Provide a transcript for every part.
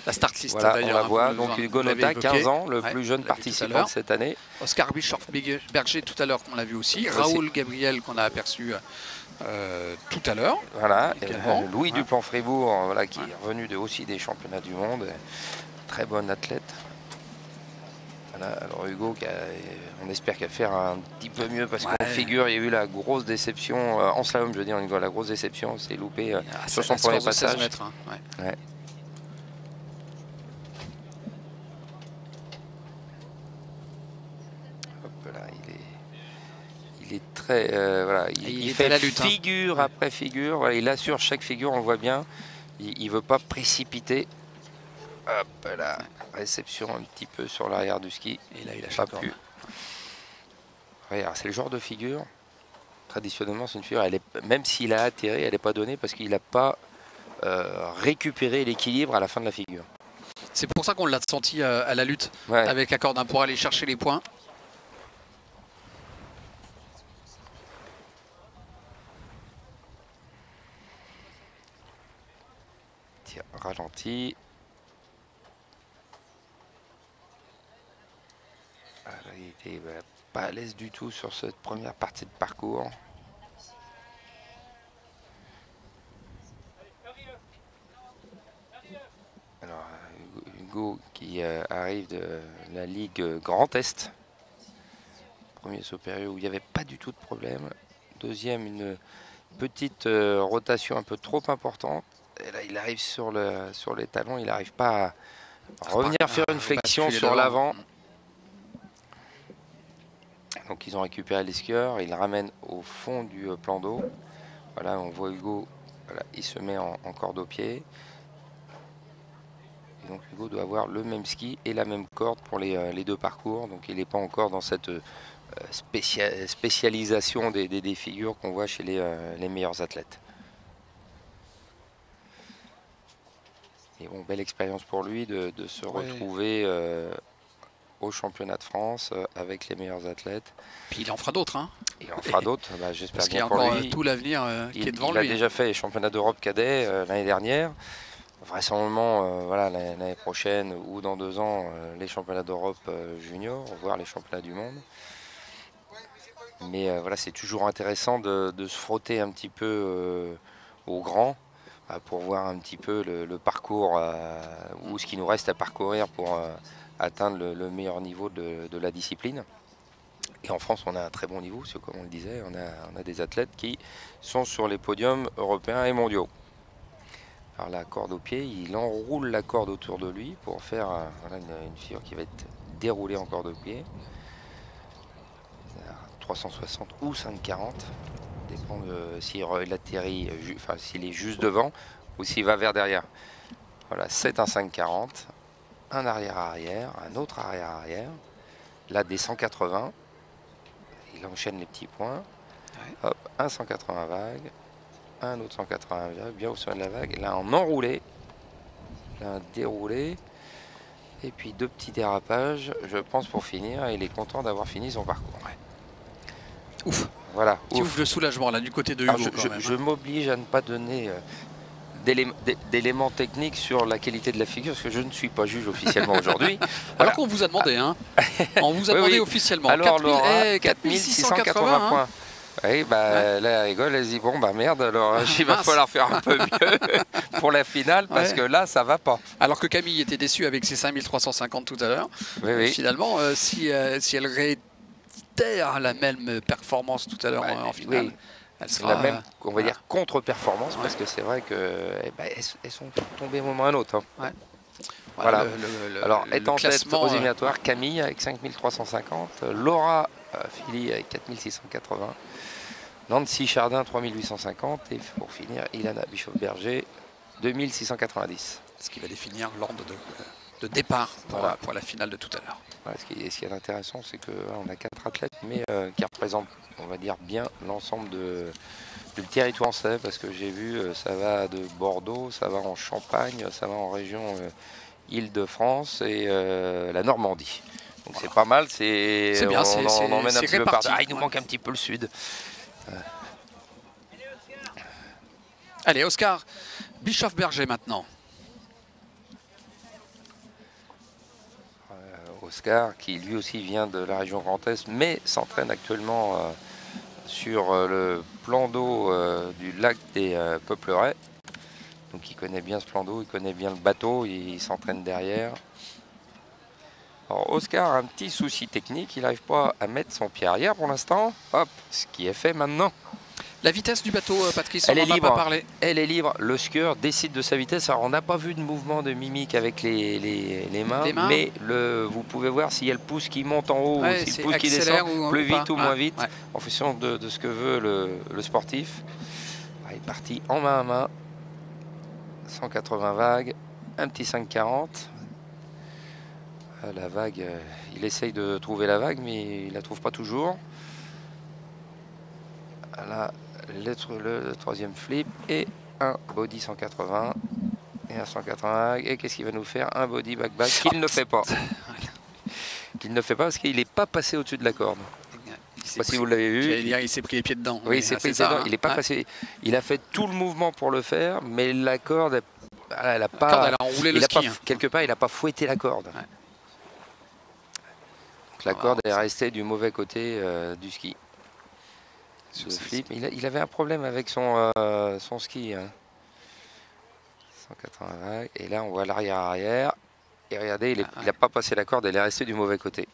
La start list voilà, d'ailleurs. on la voit. Donc Hugo Nota, 15 ans, le plus jeune participant de cette année. Oscar Bischoff-Berger tout à l'heure, qu'on l'a vu aussi. Raoul Gabriel, qu'on a aperçu tout à l'heure. Voilà, Louis Duplan-Fribourg, voilà, qui est revenu aussi des championnats du monde. Très bon athlète. Voilà, alors Hugo, on espère qu'elle va faire un petit peu mieux parce qu'en figure, il y a eu la grosse déception, en slalom, je veux dire, la grosse déception, c'est loupé sur son premier passage. 16 mètres, hein. Ouais. Hop là, il est très, voilà, il fait la lutte, figure après figure, voilà, il assure chaque figure, on le voit bien, il ne veut pas précipiter. Hop là, réception un petit peu sur l'arrière du ski. Et là, il a pas pu. Regarde, c'est le genre de figure. Traditionnellement, c'est une figure. Même s'il a atterri, elle n'est pas donnée parce qu'il n'a pas récupéré l'équilibre à la fin de la figure. C'est pour ça qu'on l'a senti à la lutte avec la corde pour aller chercher les points. Tiens, ralenti. Il était pas à l'aise du tout sur cette première partie de parcours. Alors Hugo qui arrive de la Ligue Grand Est. Premier saut périlleux où il n'y avait pas du tout de problème. Deuxième, une petite rotation un peu trop importante. Et là, il arrive sur les talons, il n'arrive pas à revenir faire une flexion sur l'avant. Donc ils ont récupéré les skieurs, ils le ramènent au fond du plan d'eau. Voilà, on voit Hugo, voilà, il se met en corde au pied. Et donc Hugo doit avoir le même ski et la même corde pour les deux parcours. Donc il n'est pas encore dans cette spécialisation des figures qu'on voit chez les meilleurs athlètes. Et bon, belle expérience pour lui de se retrouver au championnat de France avec les meilleurs athlètes. Puis il en fera d'autres. Hein. Il en fera d'autres, j'espère bien pour lui. Parce qu'il y a encore tout l'avenir qui est devant lui. Il a déjà fait les championnats d'Europe cadet l'année dernière. Vraisemblablement, voilà, l'année prochaine ou dans 2 ans, les championnats d'Europe junior, voire les championnats du monde. Mais voilà, c'est toujours intéressant de se frotter un petit peu au grand pour voir un petit peu le parcours ou ce qui nous reste à parcourir pour atteindre le meilleur niveau de la discipline. Et en France, on a un très bon niveau, parce que comme on le disait, on a des athlètes qui sont sur les podiums européens et mondiaux. Alors la corde au pied, il enroule la corde autour de lui pour faire voilà, une figure qui va être déroulée en corde au pied. 360 ou 540, dépend de s'il atterrit, enfin s'il est juste devant ou s'il va vers derrière. Voilà, c'est un 540, un arrière-arrière, un autre arrière-arrière, là des 180, il enchaîne les petits points, hop, un 180 vagues, un autre 180 vagues, bien au sommet de la vague, là en enroulé, là un déroulé, et puis 2 petits dérapages, je pense pour finir, il est content d'avoir fini son parcours. Ouf. Voilà. Ouf de soulagement là du côté de Hugo. Je m'oblige à ne pas donner d'éléments techniques sur la qualité de la figure, parce que je ne suis pas juge officiellement aujourd'hui. Alors qu'on vous a demandé, hein. On vous a demandé officiellement. Alors 4680 points. Oui, là, elle rigole, elle dit bon, merde, alors il va falloir faire un peu mieux pour la finale, parce que là, ça va pas. Alors que Camille était déçue avec ses 5350 tout à l'heure. Finalement, si elle réitère la même performance tout à l'heure en finale, elle sera la même, on va dire, contre-performance, parce que c'est vrai qu'elles sont tombées un moment à un autre. Hein. Voilà. Alors, est en tête aux éliminatoires, Camille avec 5350, Laura Philly avec 4680, Nancy Chardin 3850 et pour finir, Ilana Bischoff-Berger 2690. Ce qui va définir l'ordre de départ pour la finale de tout à l'heure. Voilà, ce qui est intéressant, c'est qu'on a 4 athlètes, mais qui représentent, on va dire, bien l'ensemble du territoire français, parce que j'ai vu, ça va de Bordeaux, ça va en Champagne, ça va en région Île-de-France et la Normandie. Donc c'est pas mal, c'est bien, on emmène un petit peu partout. Il nous manque un petit peu le sud. Allez, Oscar Bischoff-Berger maintenant. Oscar, qui lui aussi vient de la région Grand Est, mais s'entraîne actuellement sur le plan d'eau du lac des Peuplerets. Donc il connaît bien ce plan d'eau, il connaît bien le bateau, il s'entraîne derrière. Alors Oscar a un petit souci technique, il n'arrive pas à mettre son pied arrière pour l'instant. Hop, ce qui est fait maintenant. La vitesse du bateau, Patrice, on elle est n'en a libre. pas parlé. Elle est libre, le skieur décide de sa vitesse. Alors on n'a pas vu de mouvement de mimique avec les mains, mais vous pouvez voir s'il y a le pouce qui monte en haut, ou si le pouce qui descend, plus vite ou moins vite, en fonction de ce que veut le sportif. Il est parti en main à main, 180 vagues, un petit 5,40. La vague, il essaye de trouver la vague, mais il ne la trouve pas toujours. Là, le troisième flip et un body 180 et un 180. Et qu'est-ce qu'il va nous faire? Un body back qu'il ne fait pas. Qu'il ne fait pas parce qu'il n'est pas passé au-dessus de la corde. Je ne sais pas si vous l'avez vu. J'allais dire, il s'est pris les pieds dedans. Oui, il s'est pris les pieds dedans. Il n'est pas passé. Il a fait tout le mouvement pour le faire, mais la corde, elle a pas. Elle a enroulé le ski. Quelque part, il n'a pas fouetté la corde. Ouais. Donc la corde est restée du mauvais côté du ski. Sur le flip, il avait un problème avec son ski. Hein. 180 vagues. Et là, on voit l'arrière-arrière. Et regardez, il n'a pas passé la corde, elle est restée du mauvais côté.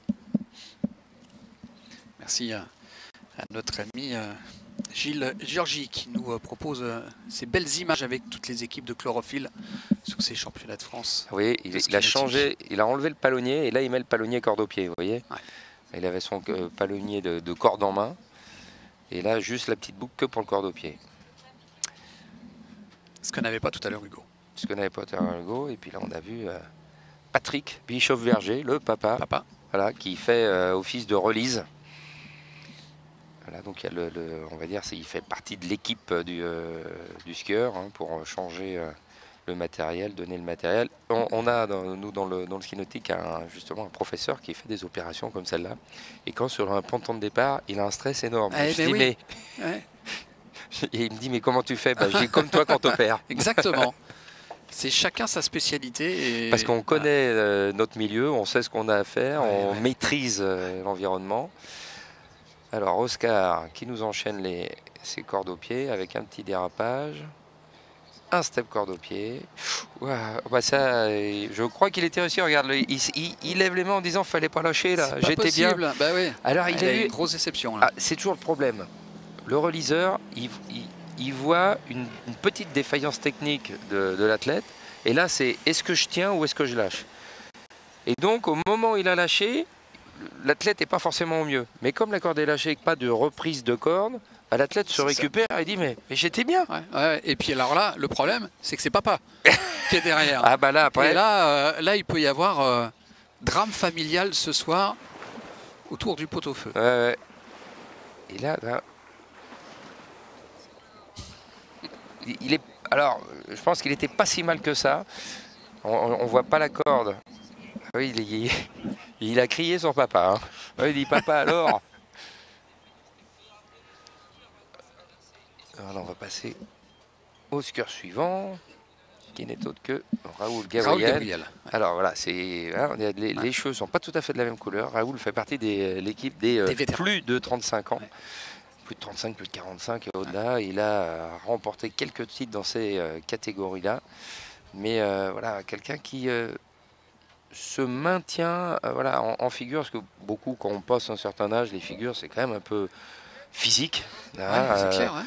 Merci à notre ami Gilles Giorgi qui nous propose ces belles images avec toutes les équipes de chlorophylle sur ces championnats de France. Oui, il a changé, il a enlevé le palonnier et là, il met le palonnier corde au pied, vous voyez. Ouais. Il avait son palonnier de corde en main. Et là, juste la petite boucle que pour le corde au pied. Ce que n'avait pas tout à l'heure Hugo. Ce que n'avait pas tout à l'heure Hugo. Et puis là, on a vu Patrick Bischoff-Verger, le papa. Voilà, qui fait office de relise. Voilà, donc il y a on va dire, il fait partie de l'équipe du skieur hein, pour changer le matériel, donner le matériel. On a, nous, dans le ski nautique, justement un professeur qui fait des opérations comme celle-là. Et quand sur un ponton de départ, il a un stress énorme. Et il me dit, mais comment tu fais? Je dis, comme toi quand t'opères. Exactement. C'est chacun sa spécialité. Parce qu'on connaît notre milieu, on sait ce qu'on a à faire, on maîtrise l'environnement. Alors Oscar qui nous enchaîne ses cordes au pied avec un petit dérapage. Un step corde au pied. Ça, je crois qu'il était réussi. Regarde, il lève les mains en disant fallait pas lâcher là. J'étais bien. Bah oui. Alors il a eu une grosse déception. C'est toujours le problème. Le reliseur, il voit une petite défaillance technique de l'athlète. Et là, c'est est-ce que je tiens ou est-ce que je lâche? Et donc, au moment où il a lâché, l'athlète n'est pas forcément au mieux. Mais comme la corde est lâchée et pas de reprise de corde, l'athlète se récupère et dit mais j'étais bien. Et puis alors là, le problème, c'est que c'est papa qui est derrière. Là, après... Et là, il peut y avoir drame familial ce soir autour du pot-au-feu. Et là, il est. Alors, je pense qu'il n'était pas si mal que ça. On voit pas la corde. Oui, il a crié son papa. Hein. Il dit papa alors. Alors, on va passer au skieur suivant, qui n'est autre que Raoul Gabriel. Alors voilà, les cheveux ne sont pas tout à fait de la même couleur. Raoul fait partie de l'équipe des plus de 35 ans. Plus de 35, plus de 45 et au-delà. Il a remporté quelques titres dans ces catégories-là. Mais voilà, quelqu'un qui se maintient en figure, parce que beaucoup, quand on passe un certain âge, les figures, c'est quand même un peu physique. C'est clair,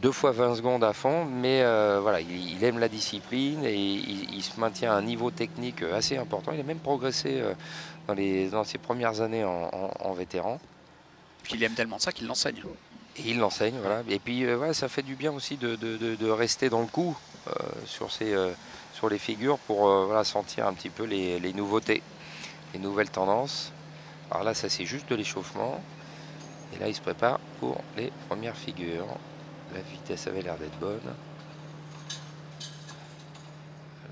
2 fois 20 secondes à fond, mais voilà, il aime la discipline et il se maintient à un niveau technique assez important. Il a même progressé dans ses premières années en vétéran. Puis il aime tellement ça qu'il l'enseigne. Et il l'enseigne, voilà. Et puis ça fait du bien aussi de rester dans le coup sur les figures pour sentir un petit peu les nouveautés, les nouvelles tendances. Alors là, ça c'est juste de l'échauffement. Et là, il se prépare pour les premières figures. La vitesse avait l'air d'être bonne.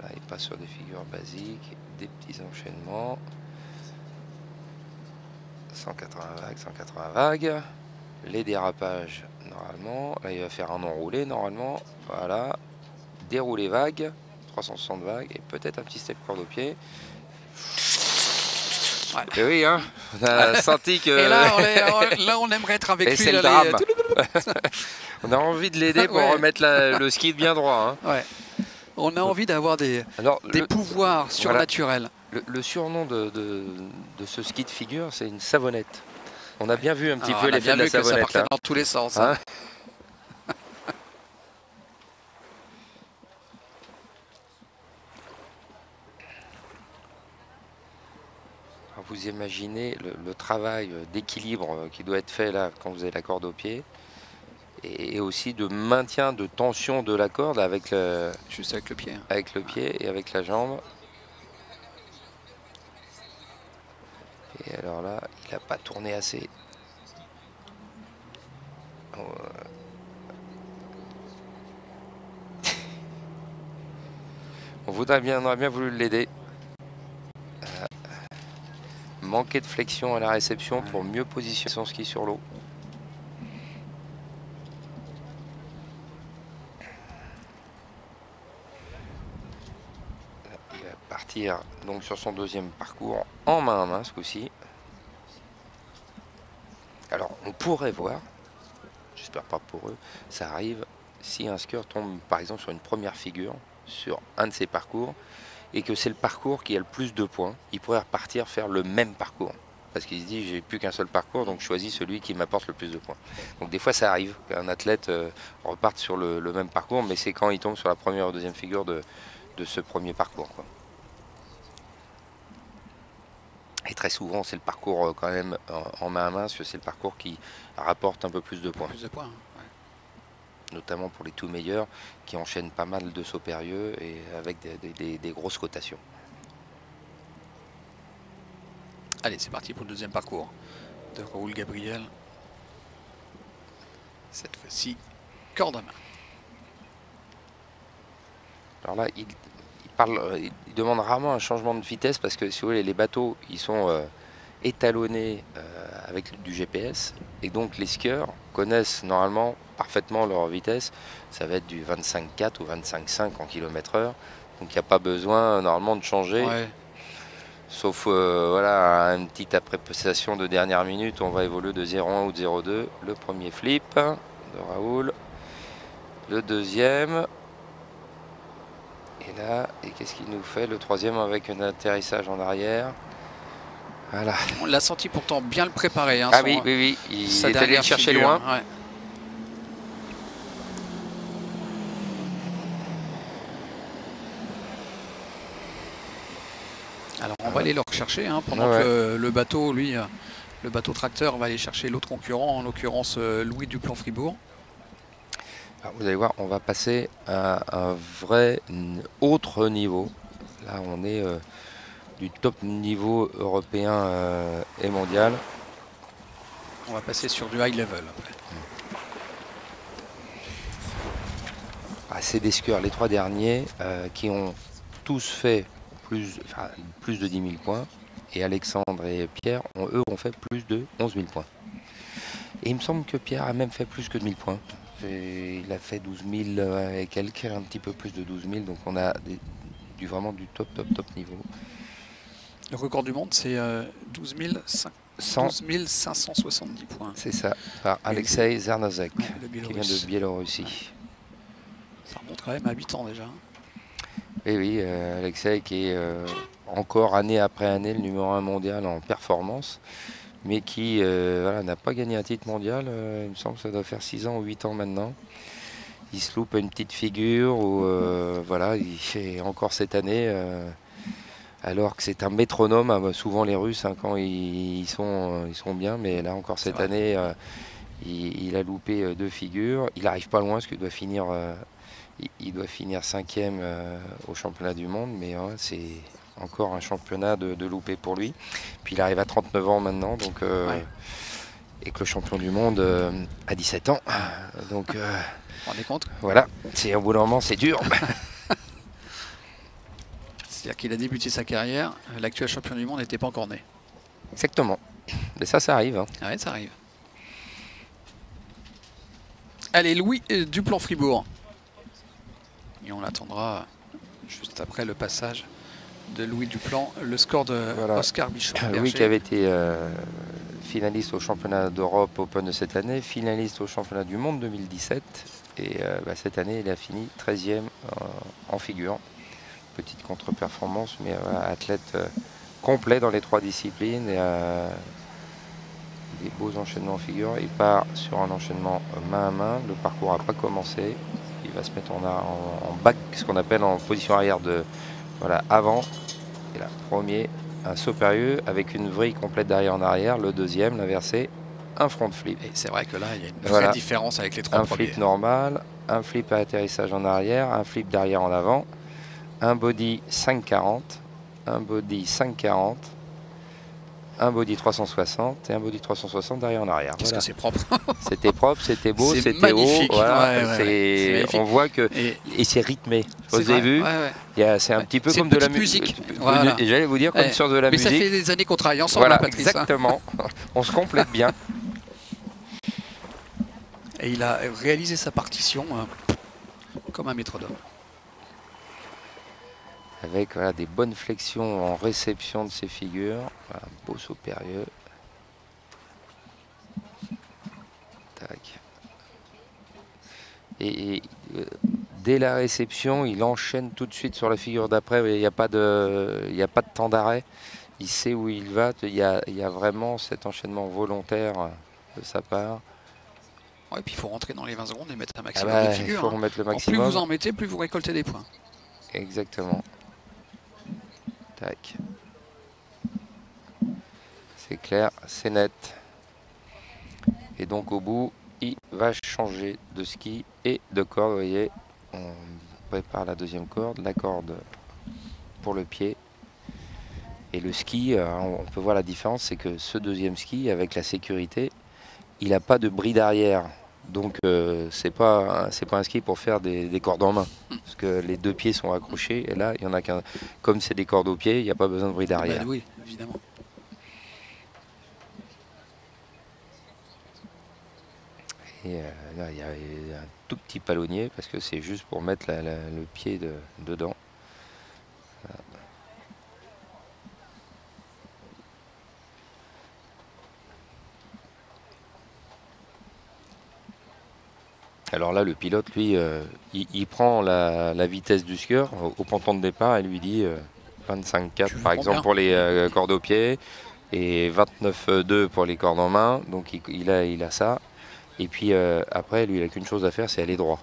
Là, il passe sur des figures basiques, des petits enchaînements. 180 vagues, 180 vagues. Les dérapages, normalement. Là, il va faire un enroulé, normalement. Voilà. Dérouler vague. 360 vagues. Et peut-être un petit step corde au pied. Ouais. Et oui, hein, on a senti que... Et là, on aimerait être avec lui. C'est le drame. On a envie de l'aider pour remettre le ski bien droit. Hein. Ouais. On a envie d'avoir des pouvoirs surnaturels. Voilà. Le surnom de ce ski de figure, c'est une savonnette. On a bien vu un petit peu l'effet de la savonnette. Ça partait dans tous les sens. Hein. Vous imaginez le travail d'équilibre qui doit être fait là quand vous avez la corde au pied et aussi de maintien de tension de la corde avec le, juste avec le pied. Avec le pied et avec la jambe. Et alors là, il n'a pas tourné assez. On aurait bien voulu l'aider. Manquer de flexion à la réception pour mieux positionner son ski sur l'eau. Il va partir donc sur son deuxième parcours en main à main ce coup-ci. Alors on pourrait voir, j'espère pas pour eux, ça arrive si un skieur tombe par exemple sur une première figure sur un de ses parcours et que c'est le parcours qui a le plus de points, il pourrait repartir faire le même parcours. Parce qu'il se dit, j'ai plus qu'un seul parcours, donc je choisis celui qui m'apporte le plus de points. Donc des fois ça arrive qu'un athlète reparte sur le même parcours, mais c'est quand il tombe sur la première ou deuxième figure de ce premier parcours, quoi. Et très souvent c'est le parcours quand même en main à main, parce que c'est le parcours qui rapporte un peu plus de points. Plus de points, ouais. Notamment pour les tout meilleurs qui enchaînent pas mal de sauts périlleux et avec des grosses cotations. Allez, c'est parti pour le deuxième parcours de Raoul Gabriel. Cette fois-ci, corde à main. Alors là, il demande rarement un changement de vitesse parce que si vous voulez, les bateaux, ils sont étalonnés avec du GPS et donc les skieurs connaissent normalement parfaitement leur vitesse. Ça va être du 25,4 ou 25,5 en km/h. Donc il n'y a pas besoin normalement de changer. Ouais. Sauf voilà, une petite appréciation de dernière minute, on va évoluer de 0,1 ou de 0,2. Le premier flip de Raoul. Le deuxième. Et là, et qu'est-ce qu'il nous fait? Le troisième avec un atterrissage en arrière. Voilà. On l'a senti pourtant bien le préparer. Hein, oui, il est allé le chercher loin. Ouais. Alors on va aller le rechercher hein, pendant que le bateau, lui, le bateau tracteur va aller chercher l'autre concurrent, en l'occurrence Louis Duplan-Fribourg. Alors, vous allez voir, on va passer à un vrai autre niveau. Là, on est du top niveau européen et mondial. On va passer sur du high level après. C'est des skieurs, les trois derniers, qui ont tous fait plus de 10 000 points. Et Alexandre et Pierre, eux, ont fait plus de 11 000 points. Et il me semble que Pierre a même fait plus que 1000 points. Il a fait 12 000 et quelques, un petit peu plus de 12 000. Donc on a vraiment du top niveau. Le record du monde, c'est 12 570 points. C'est ça, par Alexei Zernozek, qui vient de Biélorussie. Ouais. Ça remonte quand même à 8 ans déjà. Et oui, Alexei qui est encore année après année le numéro 1 mondial en performance, mais qui n'a pas gagné un titre mondial. Il me semble que ça doit faire 6 ans ou 8 ans maintenant. Il se loupe une petite figure, ou il fait encore cette année, alors que c'est un métronome. Souvent les Russes, hein, quand ils sont bien, mais là encore cette année, il a loupé 2 figures. Il n'arrive pas loin parce qu'il doit finir... il doit finir 5e au championnat du monde, mais c'est encore un championnat de loupé pour lui. Puis il arrive à 39 ans maintenant, donc, et que le champion du monde a 17 ans. Donc, vous vous rendez compte? Voilà, au bout d'un moment, c'est dur. C'est-à-dire qu'il a débuté sa carrière, l'actuel champion du monde n'était pas encore né. Exactement. Mais ça arrive. Hein. Ouais, ça arrive. Allez, Louis Duplan-Fribourg. Et on l'attendra juste après le passage de Louis Duplan, le score de Oscar Bichon-Berger. Louis qui avait été finaliste au championnat d'Europe Open de cette année, finaliste au championnat du monde 2017. Et cette année, il a fini 13e en figure. Petite contre-performance, mais athlète complet dans les 3 disciplines. Et, des beaux enchaînements en figure. Il part sur un enchaînement main à main. Le parcours n'a pas commencé. Il va se mettre en back, ce qu'on appelle en position arrière de avant. Et là, premier, un saut périlleux avec une vrille complète d'arrière en arrière. Le deuxième, l'inversé, un front flip. Et c'est vrai que là, il y a une vraie différence avec les 3 premiers. Un flip normal, un flip à atterrissage en arrière, un flip d'arrière en avant, un body 540, un body 540, un body 360 et un body 360 derrière en arrière. Qu'est-ce que c'est propre. C'était propre, c'était beau, c'était haut. Voilà, on voit que et c'est rythmé. Vous avez vu, c'est un petit peu comme de la musique. Voilà. J'allais vous dire comme sur de la musique. Mais ça fait des années qu'on travaille ensemble, voilà, Patrice. Exactement. On se complète bien. Et il a réalisé sa partition comme un métronome. Avec des bonnes flexions en réception de ses figures. Un beau saut périlleux. Tac. Et dès la réception, il enchaîne tout de suite sur la figure d'après. Il n'y a pas de temps d'arrêt. Il sait où il va. Il y a vraiment cet enchaînement volontaire de sa part. Et puis il faut rentrer dans les 20 secondes et mettre un maximum de figures. Il faut remettre le maximum. Plus vous en mettez, plus vous récoltez des points. Exactement. Tac. C'est clair, c'est net. Et donc au bout, il va changer de ski et de corde. Vous voyez, on prépare la deuxième corde, la corde pour le pied. Et le ski, on peut voir la différence, c'est que ce deuxième ski, avec la sécurité, il n'a pas de bride arrière. Donc c'est pas un ski pour faire des cordes en main. Parce que les 2 pieds sont accrochés. Et là, il y en a qu'un. Comme c'est des cordes aux pieds, il n'y a pas besoin de bride arrière. Oui, évidemment. Et là, il y a un tout petit palonnier parce que c'est juste pour mettre le pied dedans. Voilà. Alors là, le pilote, lui, il prend la vitesse du skieur au ponton de départ et lui dit 25,4 par exemple pour les cordes aux pieds et 29,2 pour les cordes en main. Donc il a ça. Et puis après, lui, il n'a qu'une chose à faire, c'est aller droit.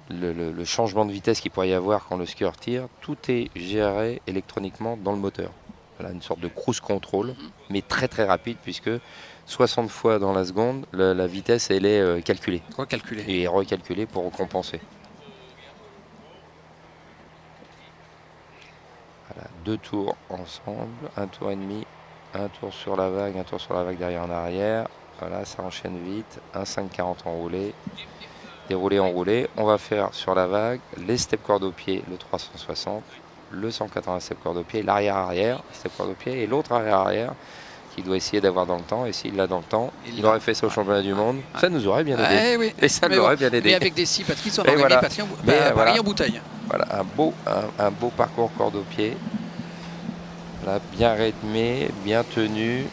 Le changement de vitesse qu'il pourrait y avoir quand le skieur tire, tout est géré électroniquement dans le moteur. Voilà, une sorte de cruise control, mais très très rapide puisque 60 fois dans la seconde, la vitesse elle est calculée. Recalculée. Et recalculée pour compenser. Voilà, 2 tours ensemble, 1 tour et demi, un tour sur la vague, un tour sur la vague derrière en arrière. Voilà, ça enchaîne vite, un 5,40 enroulé, déroulé, enroulé. On va faire sur la vague les step cordes au pied, le 360, le 180 step cordes au pied, l'arrière-arrière, step cordes au pied et l'autre arrière-arrière qu'il doit essayer d'avoir dans le temps. Et s'il l'a dans le temps, il aurait fait ça au championnat du monde. Ça nous aurait bien aidé. Oui. Et ça l'aurait bien aidé. Mais avec des scies, Patrice, on aurait gagné Paris en bouteille. Voilà, un beau parcours corde au pied. Voilà, bien rythmé, bien tenu.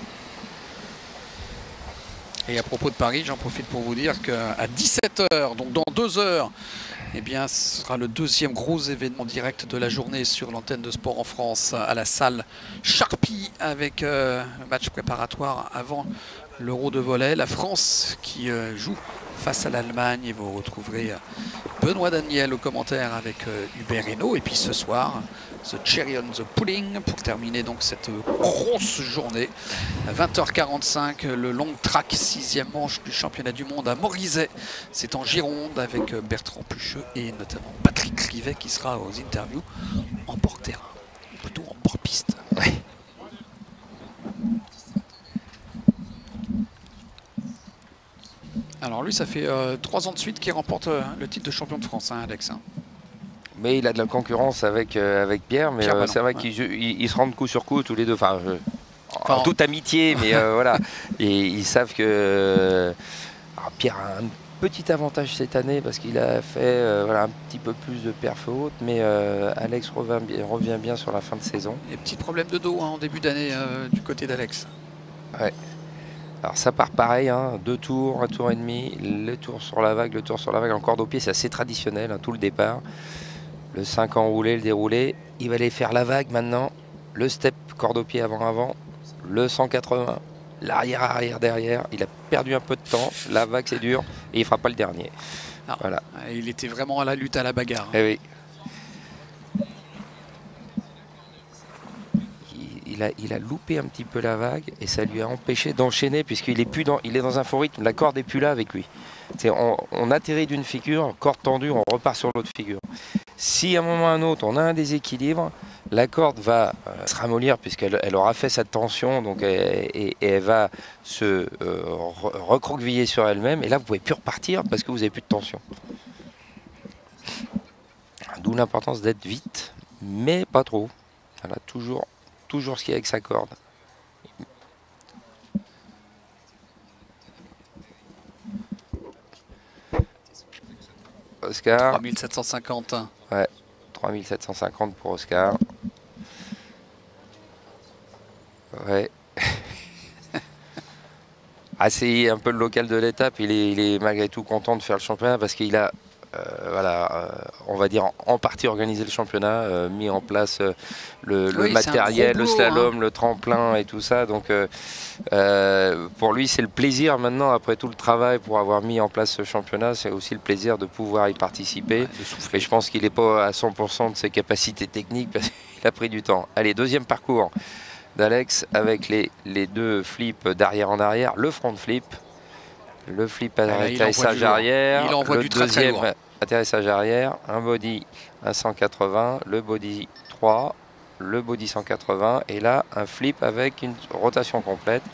Et à propos de Paris, j'en profite pour vous dire qu'à 17 h, donc dans 2 heures, eh bien, ce sera le 2e gros événement direct de la journée sur l'antenne de Sport en France à la salle Charpie avec le match préparatoire avant l'Euro de volley. La France qui joue face à l'Allemagne et vous retrouverez Benoît Daniel au commentaire avec Hubert Hainaut. Et puis ce soir, The Cherry on the Pudding pour terminer donc cette grosse journée. À 20h45, le long track 6e manche du championnat du monde à Morizet. C'est en Gironde avec Bertrand Pucheux et notamment Patrick Rivet qui sera aux interviews en bord terrain, plutôt en bord piste. Ouais. Alors lui, ça fait 3 ans de suite qu'il remporte le titre de champion de France, hein, Alex. Mais il a de la concurrence avec Pierre, mais c'est vrai qu'ils se rendent coup sur coup tous les deux. En toute amitié, mais voilà. Et ils savent que Pierre a un petit avantage cette année parce qu'il a fait voilà, un petit peu plus de perf haute, mais Alex revient bien sur la fin de saison. Et petit problème de dos hein, en début d'année du côté d'Alex. Ouais. Alors ça part pareil, hein, 2 tours, 1 tour et demi, le tour sur la vague, en corde au pied, c'est assez traditionnel, hein, tout le départ. Le 5 enroulé, le déroulé, il va aller faire la vague maintenant, le step corde au pied avant, le 180, l'arrière derrière, il a perdu un peu de temps, la vague c'est dur et il fera pas le dernier. Non, voilà. Il était vraiment à la lutte, à la bagarre. Eh oui. Il a loupé un petit peu la vague et ça lui a empêché d'enchaîner puisqu'il est dans un faux rythme, la corde n'est plus là avec lui. On atterrit d'une figure, corde tendue, on repart sur l'autre figure. Si à un moment ou à un autre on a un déséquilibre, la corde va se ramollir puisqu'elle aura fait sa tension donc et elle va se recroqueviller sur elle-même et là vous ne pouvez plus repartir parce que vous n'avez plus de tension. D'où l'importance d'être vite, mais pas trop. Voilà, toujours skier avec sa corde. Oscar. 3750. Ouais, 3750 pour Oscar. Ouais. C'est un peu le local de l'étape. Il est malgré tout content de faire le championnat parce qu'il a on va dire en partie organisé le championnat, mis en place le matériel, le slalom, le tremplin et tout ça. Donc pour lui c'est le plaisir maintenant, après tout le travail pour avoir mis en place ce championnat, c'est aussi le plaisir de pouvoir y participer. Ouais, et je pense qu'il n'est pas à 100% de ses capacités techniques parce qu'il a pris du temps. Allez, deuxième parcours d'Alex avec les 2 flips d'arrière en arrière, le front flip. Le flip à atterrissage arrière, le deuxième atterrissage arrière, un body à 180, le body 3, le body 180 et là un flip avec une rotation complète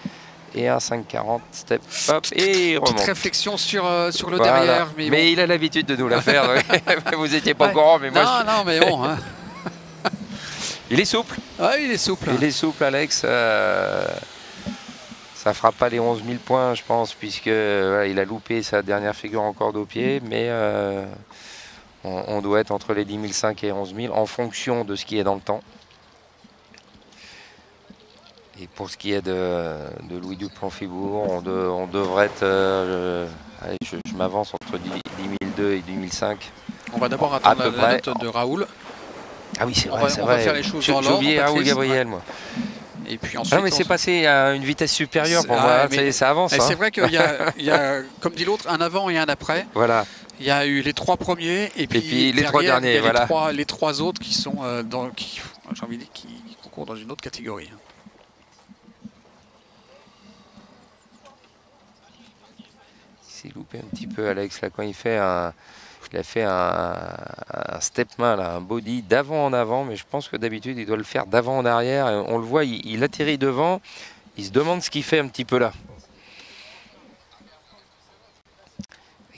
et un 540 step up et il remonte. Petite réflexion sur le derrière. Mais bon. Il a l'habitude de nous la faire, vous n'étiez pas au courant mais moi... Non mais bon... Hein. Il est souple. Ouais, il est souple. Il est souple Alex. Ça fera pas les 11 000 points, je pense, puisque voilà, il a loupé sa dernière figure en corde au pied, mais on doit être entre les 10 500 et 11 000 en fonction de ce qui est dans le temps. Et pour ce qui est de Louis Dupont-Fibourg, on devrait être, allez, je m'avance entre 10 002 et 10 500. On va d'abord attendre la note de Raoul. Ah oui, c'est vrai, on va faire les choses dans l'ordre. J'ai oublié Raoul Gabriel, moi. Et puis ensuite, non mais c'est passé à une vitesse supérieure pour moi, ça avance. C'est vrai qu'il y a, comme dit l'autre, un avant et un après. Voilà. Il y a eu les 3 premiers et puis les derrière, 3 derniers. Il y a voilà. les 3 autres qui sont j'ai envie de dire, qui concourent dans une autre catégorie. Il s'est loupé un petit peu Alex là quand il a fait un step main, là, un body d'avant en avant, mais je pense que d'habitude il doit le faire d'avant en arrière. On le voit, il atterrit devant, il se demande ce qu'il fait un petit peu là.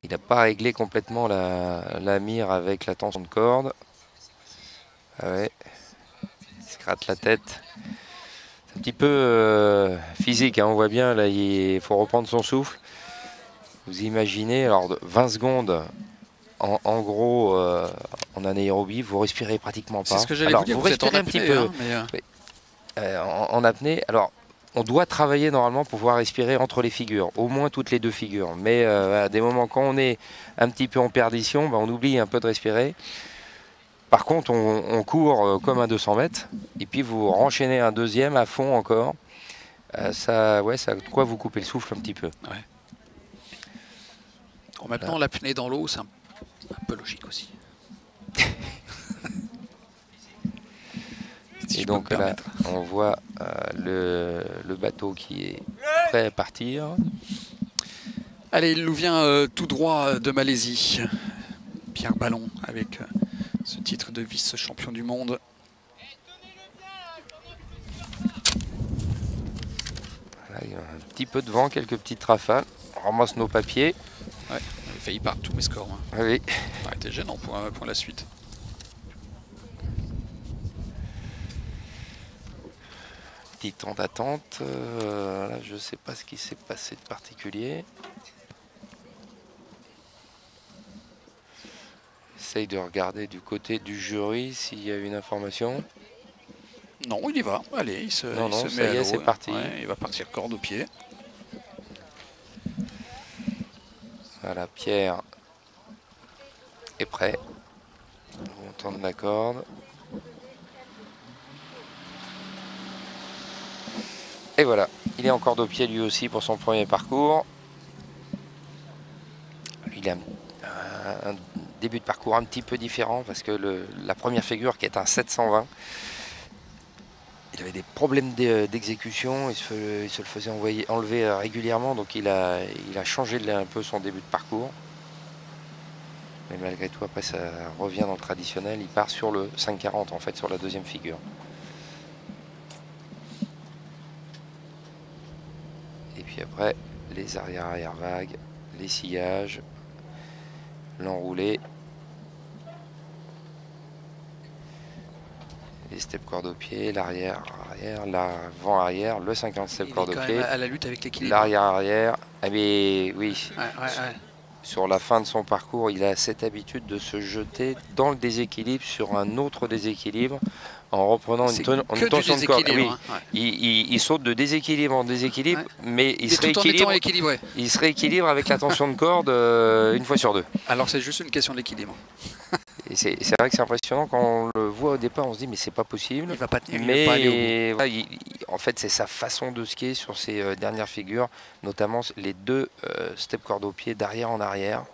Il n'a pas réglé complètement la mire avec la tension de corde. Ah ouais. Il se gratte la tête. C'est un petit peu physique, hein, on voit bien, là il faut reprendre son souffle. Vous imaginez, alors 20 secondes. En gros, en anaérobie, vous respirez pratiquement pas. C'est ce que j'allais vous dire, vous respirez un petit peu en apnée. Alors, on doit travailler normalement pour pouvoir respirer entre les figures, au moins toutes les 2 figures. Mais à des moments, quand on est un petit peu en perdition, on oublie un peu de respirer. Par contre, on court comme un 200 mètres, et puis vous renchaînez un deuxième à fond encore. Ça a de quoi vous couper le souffle un petit peu. Ouais. En même temps, l'apnée dans l'eau, c'est un peu logique aussi. Si et donc là, on voit le bateau qui est prêt à partir. Allez, il nous vient tout droit de Malaisie. Pierre Ballon avec ce titre de vice-champion du monde. Voilà, il y a un petit peu de vent, quelques petites rafales. On ramasse nos papiers. Ouais, on a failli par tous mes scores. Hein. Oui. Ça aurait été gênant pour la suite. Petit temps d'attente. Là, je ne sais pas ce qui s'est passé de particulier. J'essaye de regarder du côté du jury s'il y a une information. Non, il y va. Allez, il se Ça met à y est, l'eau. c'est parti. Ouais, il va partir corde au pied. Voilà, Pierre est prêt. On tourne la corde. Et voilà, il est en corde au pied lui aussi pour son premier parcours. Il a un début de parcours un petit peu différent parce que la première figure qui est un 720, il avait des problèmes d'exécution, il se le faisait enlever régulièrement, donc il a changé un peu son début de parcours. Mais malgré tout, après ça revient dans le traditionnel, il part sur le 540 en fait, sur la deuxième figure. Et puis après, les arrière vagues, les sillages, l'enroulé, les steps corde au pied, l'arrière, l'avant arrière, le 50 step corde au pied, à la lutte avec l'équilibre. l'arrière arrière. Ah mais oui, Ouais. sur la fin de son parcours, il a cette habitude de se jeter dans le déséquilibre sur un autre déséquilibre en reprenant une tension de corde. Oui, hein, ouais. il saute de déséquilibre en déséquilibre, ouais. Mais il se rééquilibre avec la tension de corde une fois sur deux. Alors c'est juste une question d'équilibre. Et c'est vrai que c'est impressionnant quand on le voit au départ, on se dit mais c'est pas possible. Il va pas tenir, mais il va pas aller au bout. En fait c'est sa façon de skier sur ces dernières figures, notamment les deux step corde au pied d'arrière en arrière.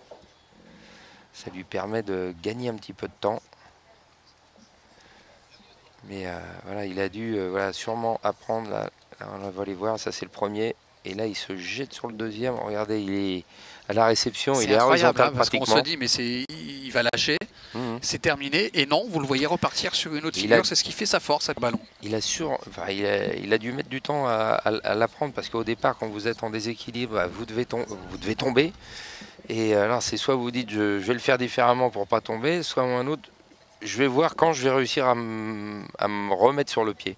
Ça lui permet de gagner un petit peu de temps. Mais voilà, il a dû sûrement apprendre. Là, on va aller voir, ça c'est le premier. Et là il se jette sur le deuxième. Regardez, il est à la réception, il est horizontal pratiquement. Parce qu'on se dit mais il va lâcher. C'est terminé, et non, vous le voyez repartir sur une autre figure, c'est ce qui fait sa force avec le ballon. Il a dû mettre du temps à l'apprendre, parce qu'au départ, quand vous êtes en déséquilibre, vous devez tomber. Et alors, c'est soit vous dites, je vais le faire différemment pour pas tomber, soit un autre, je vais voir quand je vais réussir à me remettre sur le pied.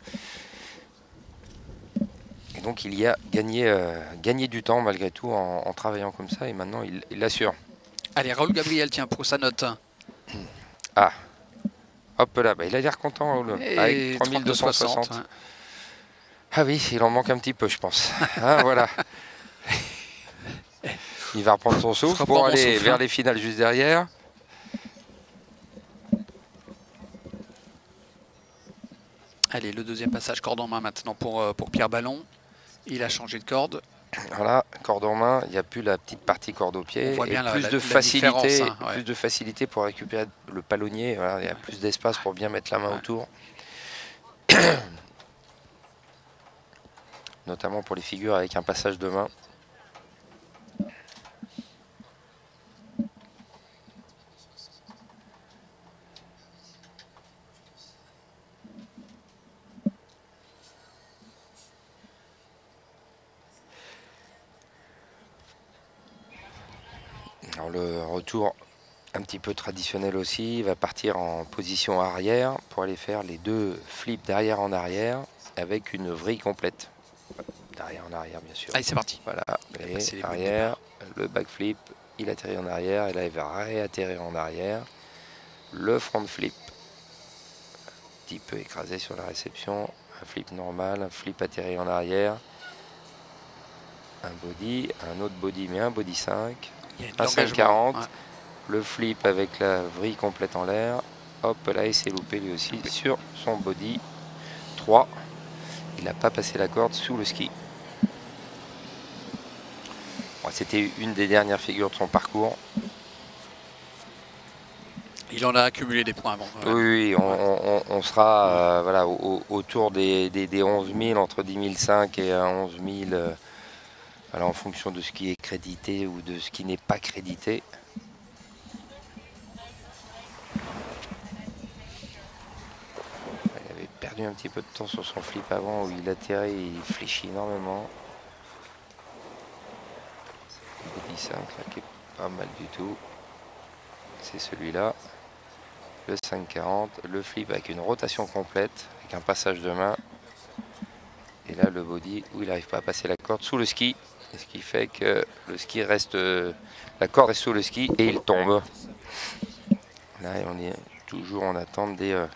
Et donc, il y a gagné du temps, malgré tout, en travaillant comme ça, et maintenant, il l'assure. Allez, Raoul Gabriel, tiens, pour sa note. Ah, hop là, il a l'air content, Raoul, avec 3260. Ouais. Ah oui, il en manque un petit peu, je pense. Ah, voilà. Il va reprendre son souffle pour aller vers les finales juste derrière. Allez, le deuxième passage corde en main maintenant pour Pierre Ballon. Il a changé de corde. Voilà, corde en main, il n'y a plus la petite partie corde au pied. On voit bien plus de facilité pour récupérer le palonnier. Voilà, il y a plus d'espace pour bien mettre la main autour. Notamment pour les figures avec un passage de main. Alors le retour un petit peu traditionnel aussi, il va partir en position arrière pour aller faire les deux flips d'arrière en arrière avec une vrille complète. D'arrière en arrière bien sûr. Allez, c'est parti. Voilà, et arrière, le backflip, il atterrit en arrière et là il va réatterrir en arrière. Le front flip, un petit peu écrasé sur la réception, un flip normal, un flip atterri en arrière. Un body, un autre body mais un body 5. Un 540, ouais. Le flip avec la vrille complète en l'air. Hop là, il s'est loupé lui aussi sur son body 3. Il n'a pas passé la corde sous le ski. Bon, c'était une des dernières figures de son parcours. Il en a accumulé des points avant. Oui, on sera voilà, autour des 11 000, entre 10 500 et 11 000. Alors en fonction de ce qui est crédité ou de ce qui n'est pas crédité. Il avait perdu un petit peu de temps sur son flip avant où il atterrit et il fléchit énormément. Le 10-5 là, qui est pas mal du tout. C'est celui-là. Le 540, le flip avec une rotation complète, avec un passage de main. Et là le body où il n'arrive pas à passer la corde sous le ski. Ce qui fait que le ski reste, la corde est sous le ski et il tombe. Là, on est toujours en attente des...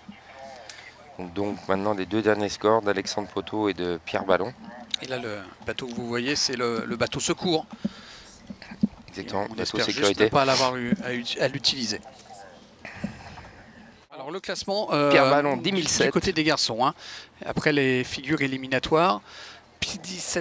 donc maintenant des deux derniers scores d'Alexandre Poteau et de Pierre Ballon. Et là, le bateau que vous voyez, c'est le bateau secours. Exactement, on bateau espère sécurité. juste ne pas l'avoir eu à l'utiliser. Alors le classement Pierre Ballon, 10 007. Du côté des garçons, hein. Après les figures éliminatoires, 10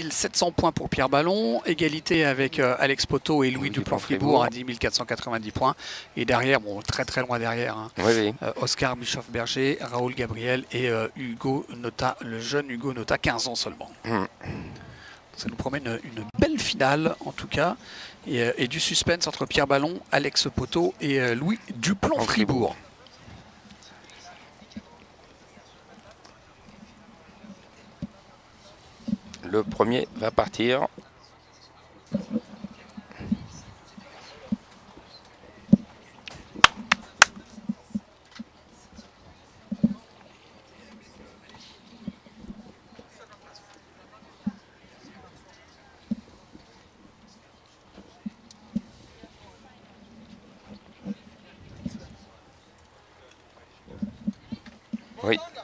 700 points pour Pierre Ballon, égalité avec Alex Poteau et Louis Duplan-Fribourg à 10 490 points. Et derrière, bon, très très loin derrière, hein, Oui. Oscar Bischoff-Berger, Raoul Gabriel et Hugo Nota, le jeune Hugo Nota, 15 ans seulement. Ça nous promet une belle finale en tout cas, et du suspense entre Pierre Ballon, Alex Poteau et Louis Duplan-Fribourg. Le premier va partir.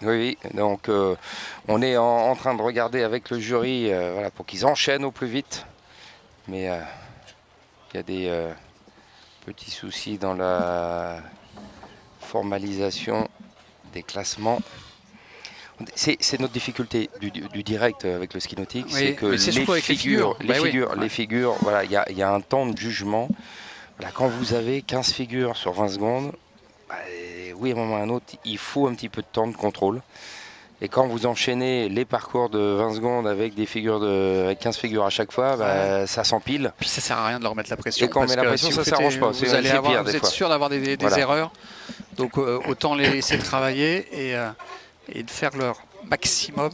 Oui. Donc on est en train de regarder avec le jury voilà, pour qu'ils enchaînent au plus vite. Mais il y a des petits soucis dans la formalisation des classements. C'est notre difficulté du direct avec le ski nautique, oui, c'est que les figures, voilà, il y a un temps de jugement. Voilà, quand vous avez 15 figures sur 20 secondes, bah, oui, à un moment ou à un autre, il faut un petit peu de temps de contrôle. Et quand vous enchaînez les parcours de 20 secondes avec des figures avec 15 figures à chaque fois, bah, ça s'empile. Puis ça sert à rien de leur mettre la pression. Et quand on met la pression, ça ne s'arrange pas. Vous êtes sûr d'avoir des erreurs. Donc autant les laisser travailler et de faire leur maximum.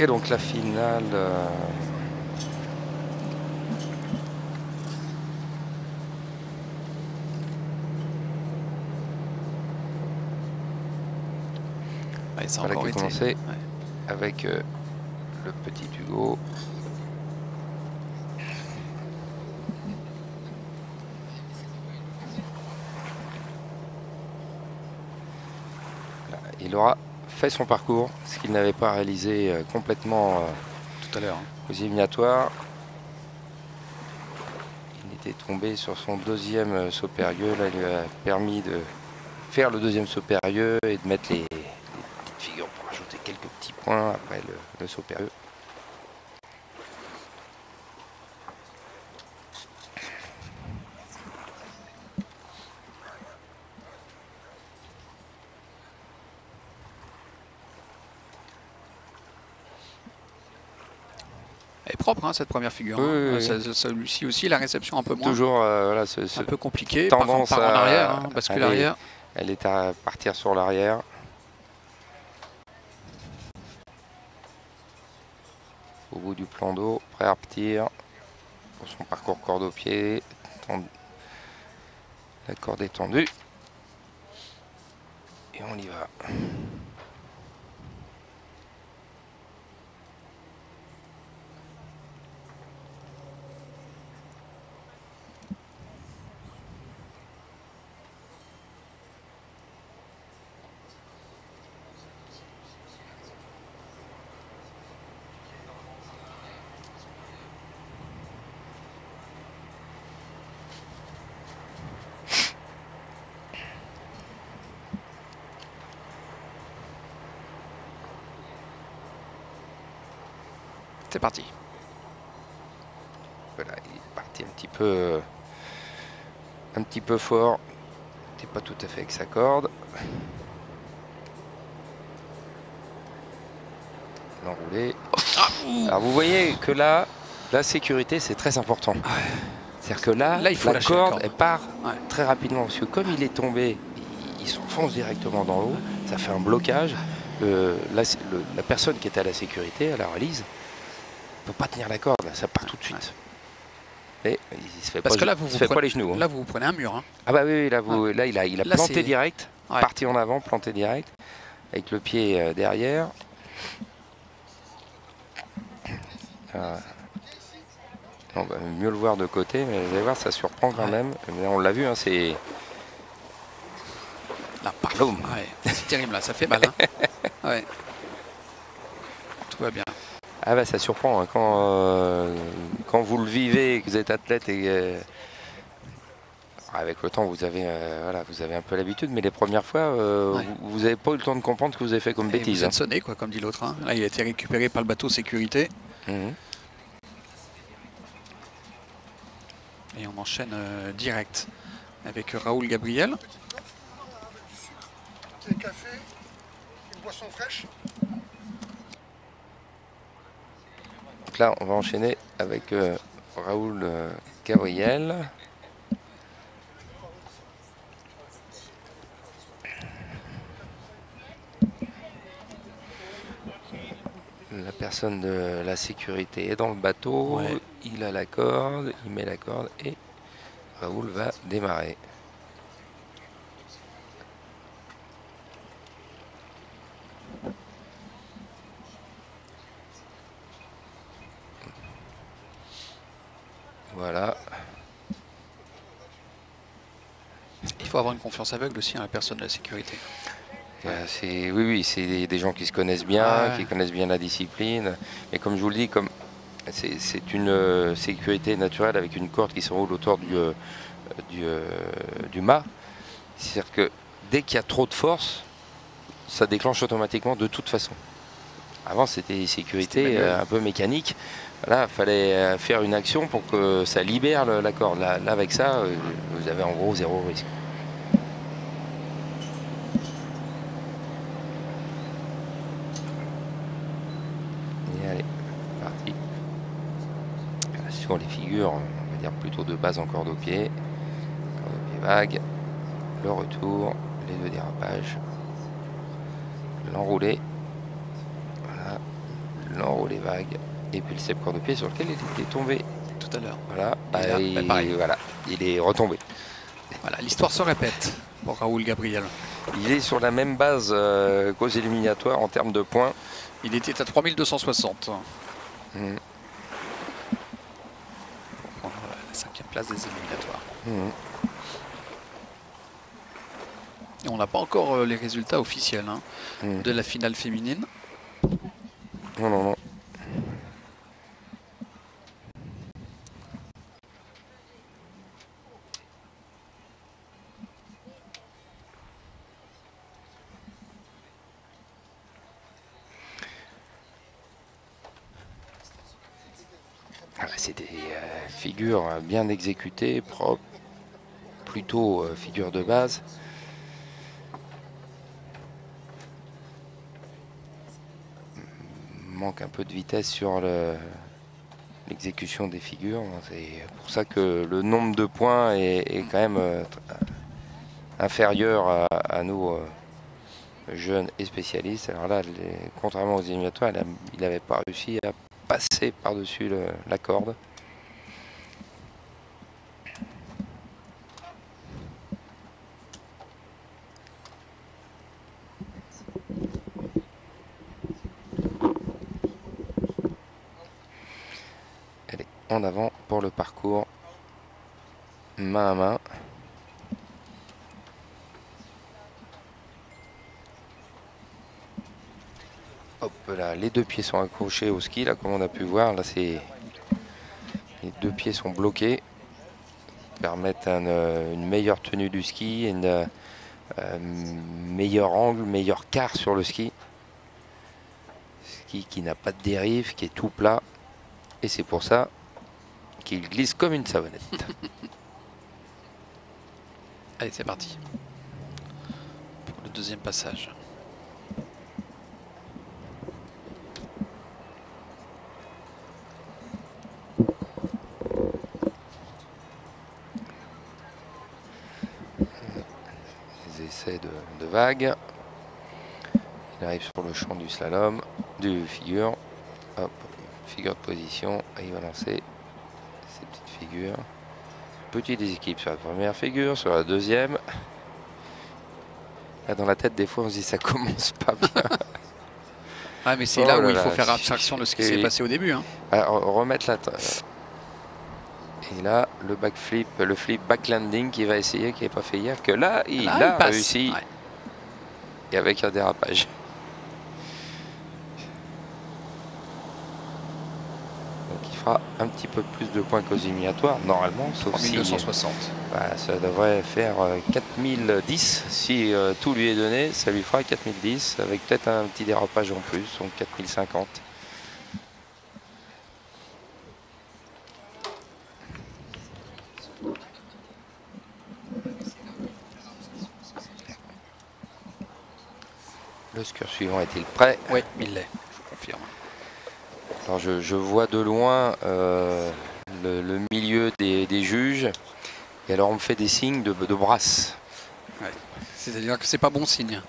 Et donc la finale... ça a commencé avec le petit Hugo. Voilà, il aura fait son parcours, ce qu'il n'avait pas réalisé complètement tout à l'heure aux éliminatoires. Il était tombé sur son deuxième saut périlleux. Là, il lui a permis de faire le deuxième saut périlleux et de mettre les petites figures pour ajouter quelques petits points après le saut périlleux. Elle est propre, hein, cette première figure. Oui. Celui-ci aussi, la réception un peu moins. Toujours voilà, un peu compliqué. Tendance par en arrière, hein, bascule arrière. Elle est à partir sur l'arrière. Au bout du plan d'eau, prêt à repartir pour son parcours corde au pied. La corde est tendue. Et on y va. C'est parti. Voilà, il est parti un petit peu fort. Il n'était pas tout à fait avec sa corde. L'enrouler. Alors vous voyez que là, la sécurité, c'est très important. C'est-à-dire que là il faut la corde, elle part très rapidement. Parce que comme il est tombé, il s'enfonce directement dans l'eau. Ça fait un blocage. La personne qui était à la sécurité, à la release, ne peut pas tenir la corde, ça part tout de suite. Et il se fait Parce pas, que là, vous pas les genoux. Là, vous prenez un mur. Hein. Ah bah oui, là il a planté direct, parti en avant, planté direct. avec le pied derrière. On va mieux le voir de côté, mais vous allez voir, ça surprend quand même. Mais on l'a vu, hein, c'est... Là, paf. Ouais, c'est terrible, là, ça fait mal. Hein. Ouais. Tout va bien. Ah bah ça surprend, hein, quand vous le vivez, que vous êtes athlète et... avec le temps, vous avez, voilà, vous avez un peu l'habitude, mais les premières fois, vous n'avez pas eu le temps de comprendre ce que vous avez fait comme bêtise. Vous êtes sonné, quoi, comme dit l'autre. Hein. Là, il a été récupéré par le bateau sécurité. Et on enchaîne direct avec Raoul Gabriel. Un café, une boisson fraîche. Donc là, on va enchaîner avec Raoul Gabriel. La personne de la sécurité est dans le bateau, il a la corde, il met la corde et Raoul va démarrer. Voilà. Il faut avoir une confiance aveugle aussi à la personne de la sécurité. Oui, c'est des gens qui se connaissent bien, qui connaissent bien la discipline. Et comme je vous le dis, comme c'est une sécurité naturelle avec une corde qui s'enroule autour du mât. C'est-à-dire que dès qu'il y a trop de force, ça déclenche automatiquement de toute façon. Avant, c'était des sécurités un peu mécaniques. Là, il fallait faire une action pour que ça libère la corde. Là, avec ça, vous avez en gros 0 risque. Et allez, parti. Sur les figures, on va dire plutôt de base en corde au pied. Corde au pied vague. Le retour, les 2 dérapages. L'enroulé. Voilà. L'enroulé vague. Et puis le step corde au pied sur lequel il était tombé tout à l'heure. Voilà. Voilà, il est retombé. Voilà, l'histoire se répète pour Raoul Gabriel. Il est sur la même base qu'aux éliminatoires en termes de points. Il était à 3260. Pour prendre la 5e place des éliminatoires. Et on n'a pas encore les résultats officiels de la finale féminine. Non, non, non. C'est des figures bien exécutées, propres, plutôt figures de base. Manque un peu de vitesse sur l'exécution des figures. C'est pour ça que le nombre de points est quand même inférieur à nos jeunes et spécialistes. Alors là, contrairement aux éliminatoires, il n'avait pas réussi à passer par-dessus la corde. Allez, en avant pour le parcours, main à main. Hop là, les 2 pieds sont accrochés au ski, là, comme on a pu voir. Là, les 2 pieds sont bloqués, permettent une meilleure tenue du ski, meilleur angle, meilleur quart sur le ski. Ski qui n'a pas de dérive, qui est tout plat. Et c'est pour ça qu'il glisse comme une savonnette. Allez, c'est parti. Pour le 2e passage. Les essais de vagues. Il arrive sur le champ du slalom, du figure. Hop, figure de position. Et il va lancer ces petites figures. Petit déséquilibre sur la première figure, sur la deuxième. Là, dans la tête, des fois, on se dit ça commence pas bien. Ah, mais c'est Oh là où là il faut là. faire abstraction de ce qui s'est passé au début. Hein. Alors, remettre la... Et là, le backflip, le flip back landing qui va essayer, qui n'est pas fait hier, que là, il a passe. réussi. Ouais. Et avec un dérapage. Donc il fera un petit peu plus de points qu'aux éliminatoires, normalement, sauf si 3260. ça devrait faire 4010. Si tout lui est donné, ça lui fera 4010, avec peut-être un petit dérapage en plus, donc 4050. Le skieur suivant est-il prêt? Oui, il l'est, je confirme. Alors je vois de loin le milieu des juges. Et alors on me fait des signes de brasse. Ouais. C'est-à-dire que c'est pas bon signe.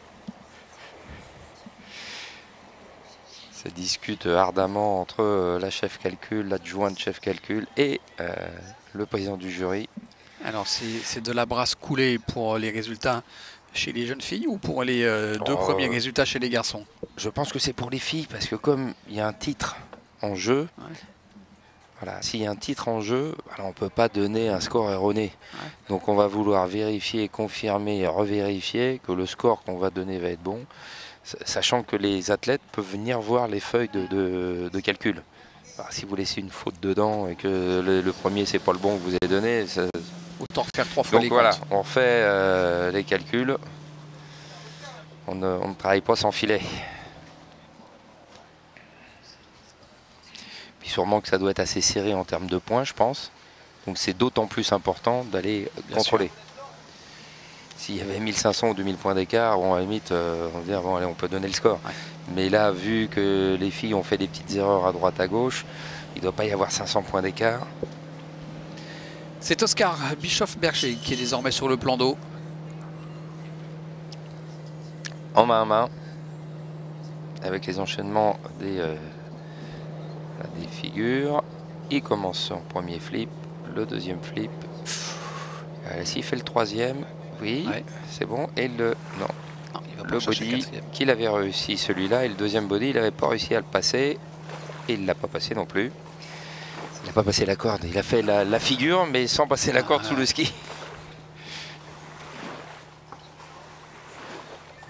Ça discute ardemment entre la chef calcul, l'adjointe chef calcul et le président du jury. Alors c'est de la brasse coulée pour les résultats chez les jeunes filles ou pour les deux premiers résultats chez les garçons? Je pense que c'est pour les filles parce que comme il y a un titre en jeu, voilà, s'il y a un titre en jeu, alors on ne peut pas donner un score erroné. Ouais. Donc on va vouloir vérifier, confirmer et revérifier que le score qu'on va donner va être bon, sachant que les athlètes peuvent venir voir les feuilles de calcul. Alors, si vous laissez une faute dedans et que le premier c'est pas le bon que vous avez donné, ça... autant refaire 3 fois. Donc les voilà, comptes. on refait les calculs. On ne travaille pas sans filet. Puis sûrement que ça doit être assez serré en termes de points, je pense. Donc c'est d'autant plus important d'aller contrôler. S'il y avait 1500 ou 2000 points d'écart, bon, à la limite, on va dire, bon, allez, on peut donner le score. Ouais. Mais là, vu que les filles ont fait des petites erreurs à droite, à gauche, il ne doit pas y avoir 500 points d'écart. C'est Oscar Bischoff-Berger qui est désormais sur le plan d'eau. En main à main, avec les enchaînements des figures. Il commence son premier flip, le deuxième flip. S'il fait le troisième, oui, ouais. C'est bon. Et le le body qu'il avait réussi celui-là, et le deuxième body, il n'avait pas réussi à le passer. Et il ne l'a pas passé non plus. Il n'a pas passé la corde. Il a fait la figure, mais sans passer la corde sous le ski.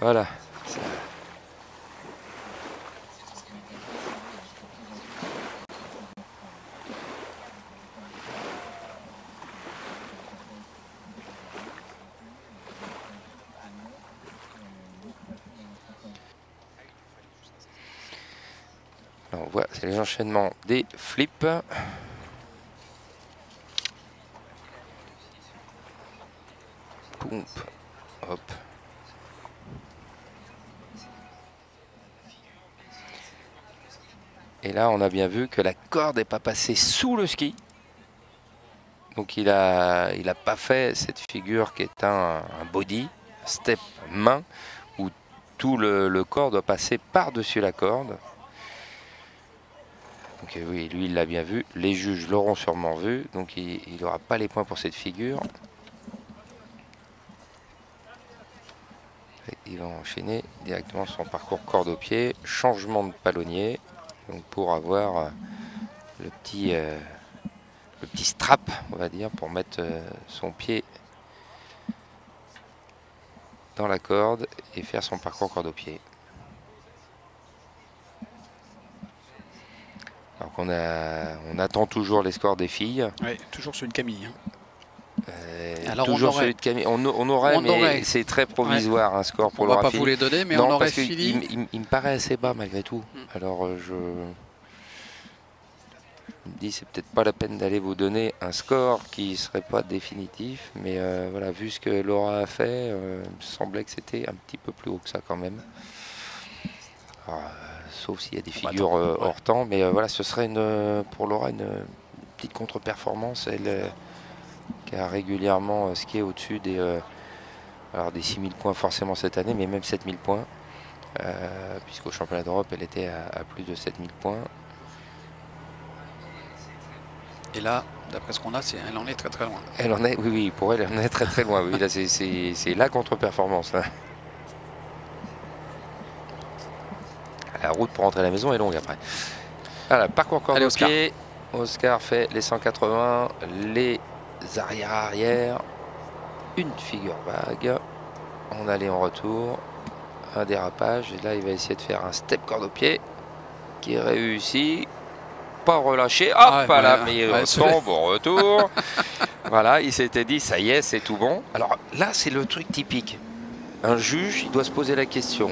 Voilà. Alors, on voit, c'est les enchaînements des flips. Poum, hop. Et là, on a bien vu que la corde n'est pas passée sous le ski. Donc il a pas fait cette figure qui est un body, step main, où tout le corps doit passer par-dessus la corde. Donc oui, lui il l'a bien vu, les juges l'auront sûrement vu, donc il n'aura pas les points pour cette figure. Et il va enchaîner directement son parcours corde au pied, changement de palonnier, donc pour avoir le petit strap, on va dire, pour mettre son pied dans la corde et faire son parcours corde au pied. Donc on attend toujours les scores des filles. Oui, toujours celui de Camille. Alors toujours celui de Camille. On aurait, mais c'est très provisoire, un score pour Laura Philippe. On ne va pas vous les donner, mais non, on aurait parce Philippe. Il me paraît assez bas malgré tout. Alors je me dis c'est peut-être pas la peine d'aller vous donner un score qui serait pas définitif, mais voilà, vu ce que Laura a fait, il me semblait que c'était un petit peu plus haut que ça quand même. Alors, sauf s'il y a des figures hors temps, mais voilà, ce serait pour Laura une petite contre-performance. Elle qui a régulièrement skié au-dessus des 6000 points forcément cette année, mais même 7000 points, puisqu'au championnat d'Europe, elle était à plus de 7000 points. Et là, d'après ce qu'on a, elle en est très très loin. Elle en est, oui, pour elle, elle en est très très loin. Oui, là, c'est la contre-performance. Hein. route pour rentrer à la maison est longue après. Voilà, parcours corde au pied. Oscar fait les 180, les arrière-arrière, une figure vague, en aller en retour, un dérapage, et là il va essayer de faire un step corde au pied, qui est réussi, pas relâché, hop là, mais il tombe au retour. Voilà, il s'était dit, ça y est, c'est tout bon. Alors là, c'est le truc typique. Un juge, il doit se poser la question,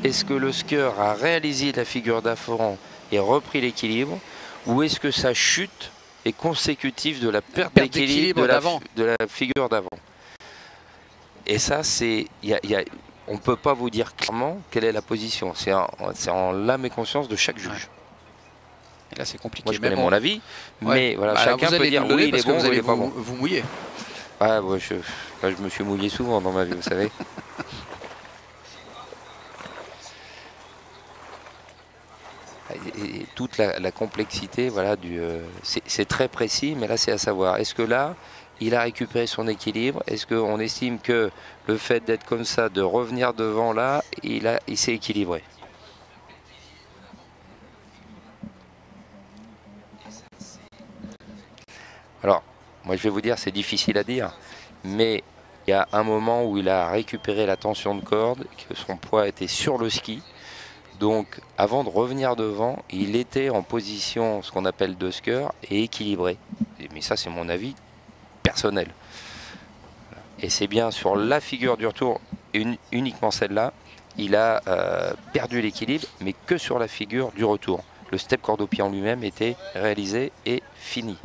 est-ce que le skieur a réalisé la figure d'avant et repris l'équilibre, ou est-ce que sa chute est consécutive de la perte d'équilibre de la figure d'avant? Et ça, c'est, on ne peut pas vous dire clairement quelle est la position. C'est en l'âme et conscience de chaque juge. Ouais. Et là, c'est compliqué. Moi, je connais mon avis, mais voilà, chacun peut dire oui, il est bon, il est pas bon. Vous mouillez. Ah, ouais, je me suis mouillé souvent dans ma vie, vous savez. Et toute la complexité, voilà, c'est très précis, mais là c'est à savoir, est-ce que là, il a récupéré son équilibre? Est-ce qu'on estime que le fait d'être comme ça, de revenir devant là, il s'est équilibré? Alors, moi je vais vous dire, c'est difficile à dire, mais il y a un moment où il a récupéré la tension de corde, que son poids était sur le ski. Donc, avant de revenir devant, il était en position, ce qu'on appelle de skieur, et équilibré. Mais ça, c'est mon avis personnel. Et c'est bien sur la figure du retour, uniquement celle-là, il a perdu l'équilibre, mais que sur la figure du retour. Le step corde au pied en lui-même était réalisé et fini.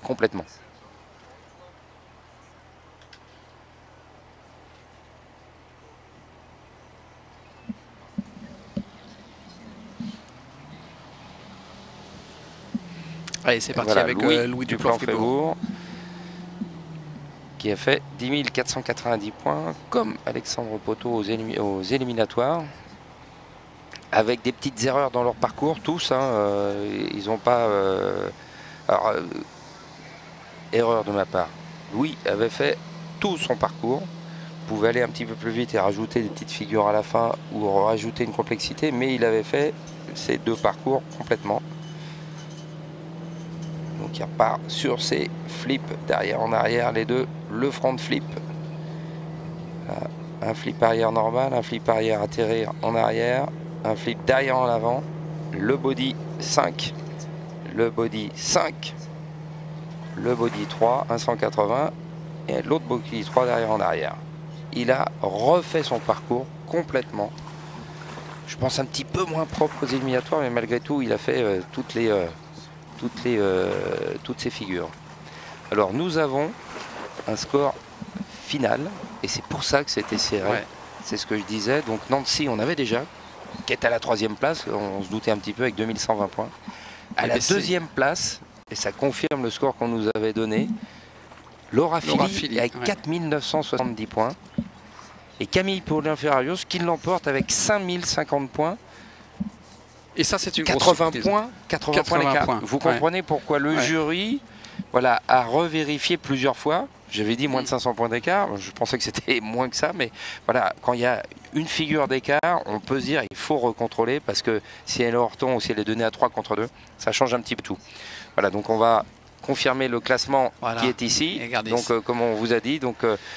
Complètement. Allez, c'est parti voilà, avec Louis Duplan-Frébourg, qui a fait 10 490 points, comme Alexandre Poteau aux éliminatoires, avec des petites erreurs dans leur parcours, tous. Ils n'ont pas... alors, erreur de ma part. Louis avait fait tout son parcours, pouvait aller un petit peu plus vite et rajouter des petites figures à la fin, ou rajouter une complexité, mais il avait fait ces deux parcours complètement. Donc il repart sur ses flips d'arrière en arrière, les deux, le front flip. Un flip arrière normal, un flip arrière atterrir en arrière, un flip derrière en avant, le body 5, le body 5, le body 3, un 180, et l'autre body 3 derrière en arrière. Il a refait son parcours complètement. Je pense un petit peu moins propre aux éliminatoires, mais malgré tout, il a fait toutes ces figures. Alors nous avons un score final et c'est pour ça que c'était serré. Ouais. C'est ce que je disais. Donc Nancy, on avait déjà, qui est à la 3e place, on se doutait un petit peu avec 2120 points. À la 2e place, et ça confirme le score qu'on nous avait donné, Laura Philippe avec 4970 points. Et Camille Paulin-Ferrarios qui l'emporte avec 5050 points. Et ça, c'est une 80 points, 80 points l'écart. Vous comprenez pourquoi le jury a revérifié plusieurs fois. J'avais dit moins de 500 points d'écart. Je pensais que c'était moins que ça. Mais voilà, quand il y a une figure d'écart, on peut se dire qu'il faut recontrôler. Parce que si elle est hors ton ou si elle est donnée à 3 contre 2, ça change un petit peu tout. Voilà, donc on va confirmer le classement qui est ici. Donc comme on vous a dit,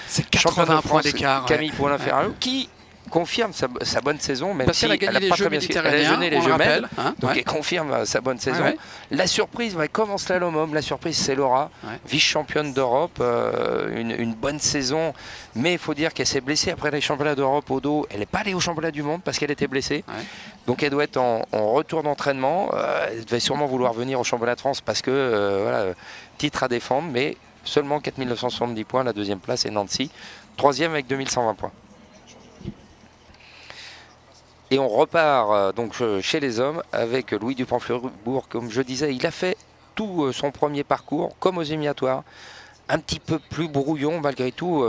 c'est 80 points d'écart. Camille Paulin-Ferrarios qui confirme sa bonne saison, même parce si qu'elle a gagné les Jeux méditerranéens, elle a jeûné les Jeux rappelle, donc elle confirme sa bonne saison. La surprise, comme en slalom homme, la surprise c'est Laura, vice-championne d'Europe, une bonne saison, mais il faut dire qu'elle s'est blessée après les championnats d'Europe au dos. Elle n'est pas allée aux championnats du monde parce qu'elle était blessée, donc elle doit être en retour d'entraînement. Elle devait sûrement vouloir venir au championnat de France parce que voilà, titre à défendre, mais seulement 4970 points, la 2e place, et Nancy 3e avec 2120 points. Et on repart donc chez les hommes avec Louis Duplan-Frébourg. Comme je disais, il a fait tout son premier parcours comme aux éliminatoires. Un petit peu plus brouillon malgré tout,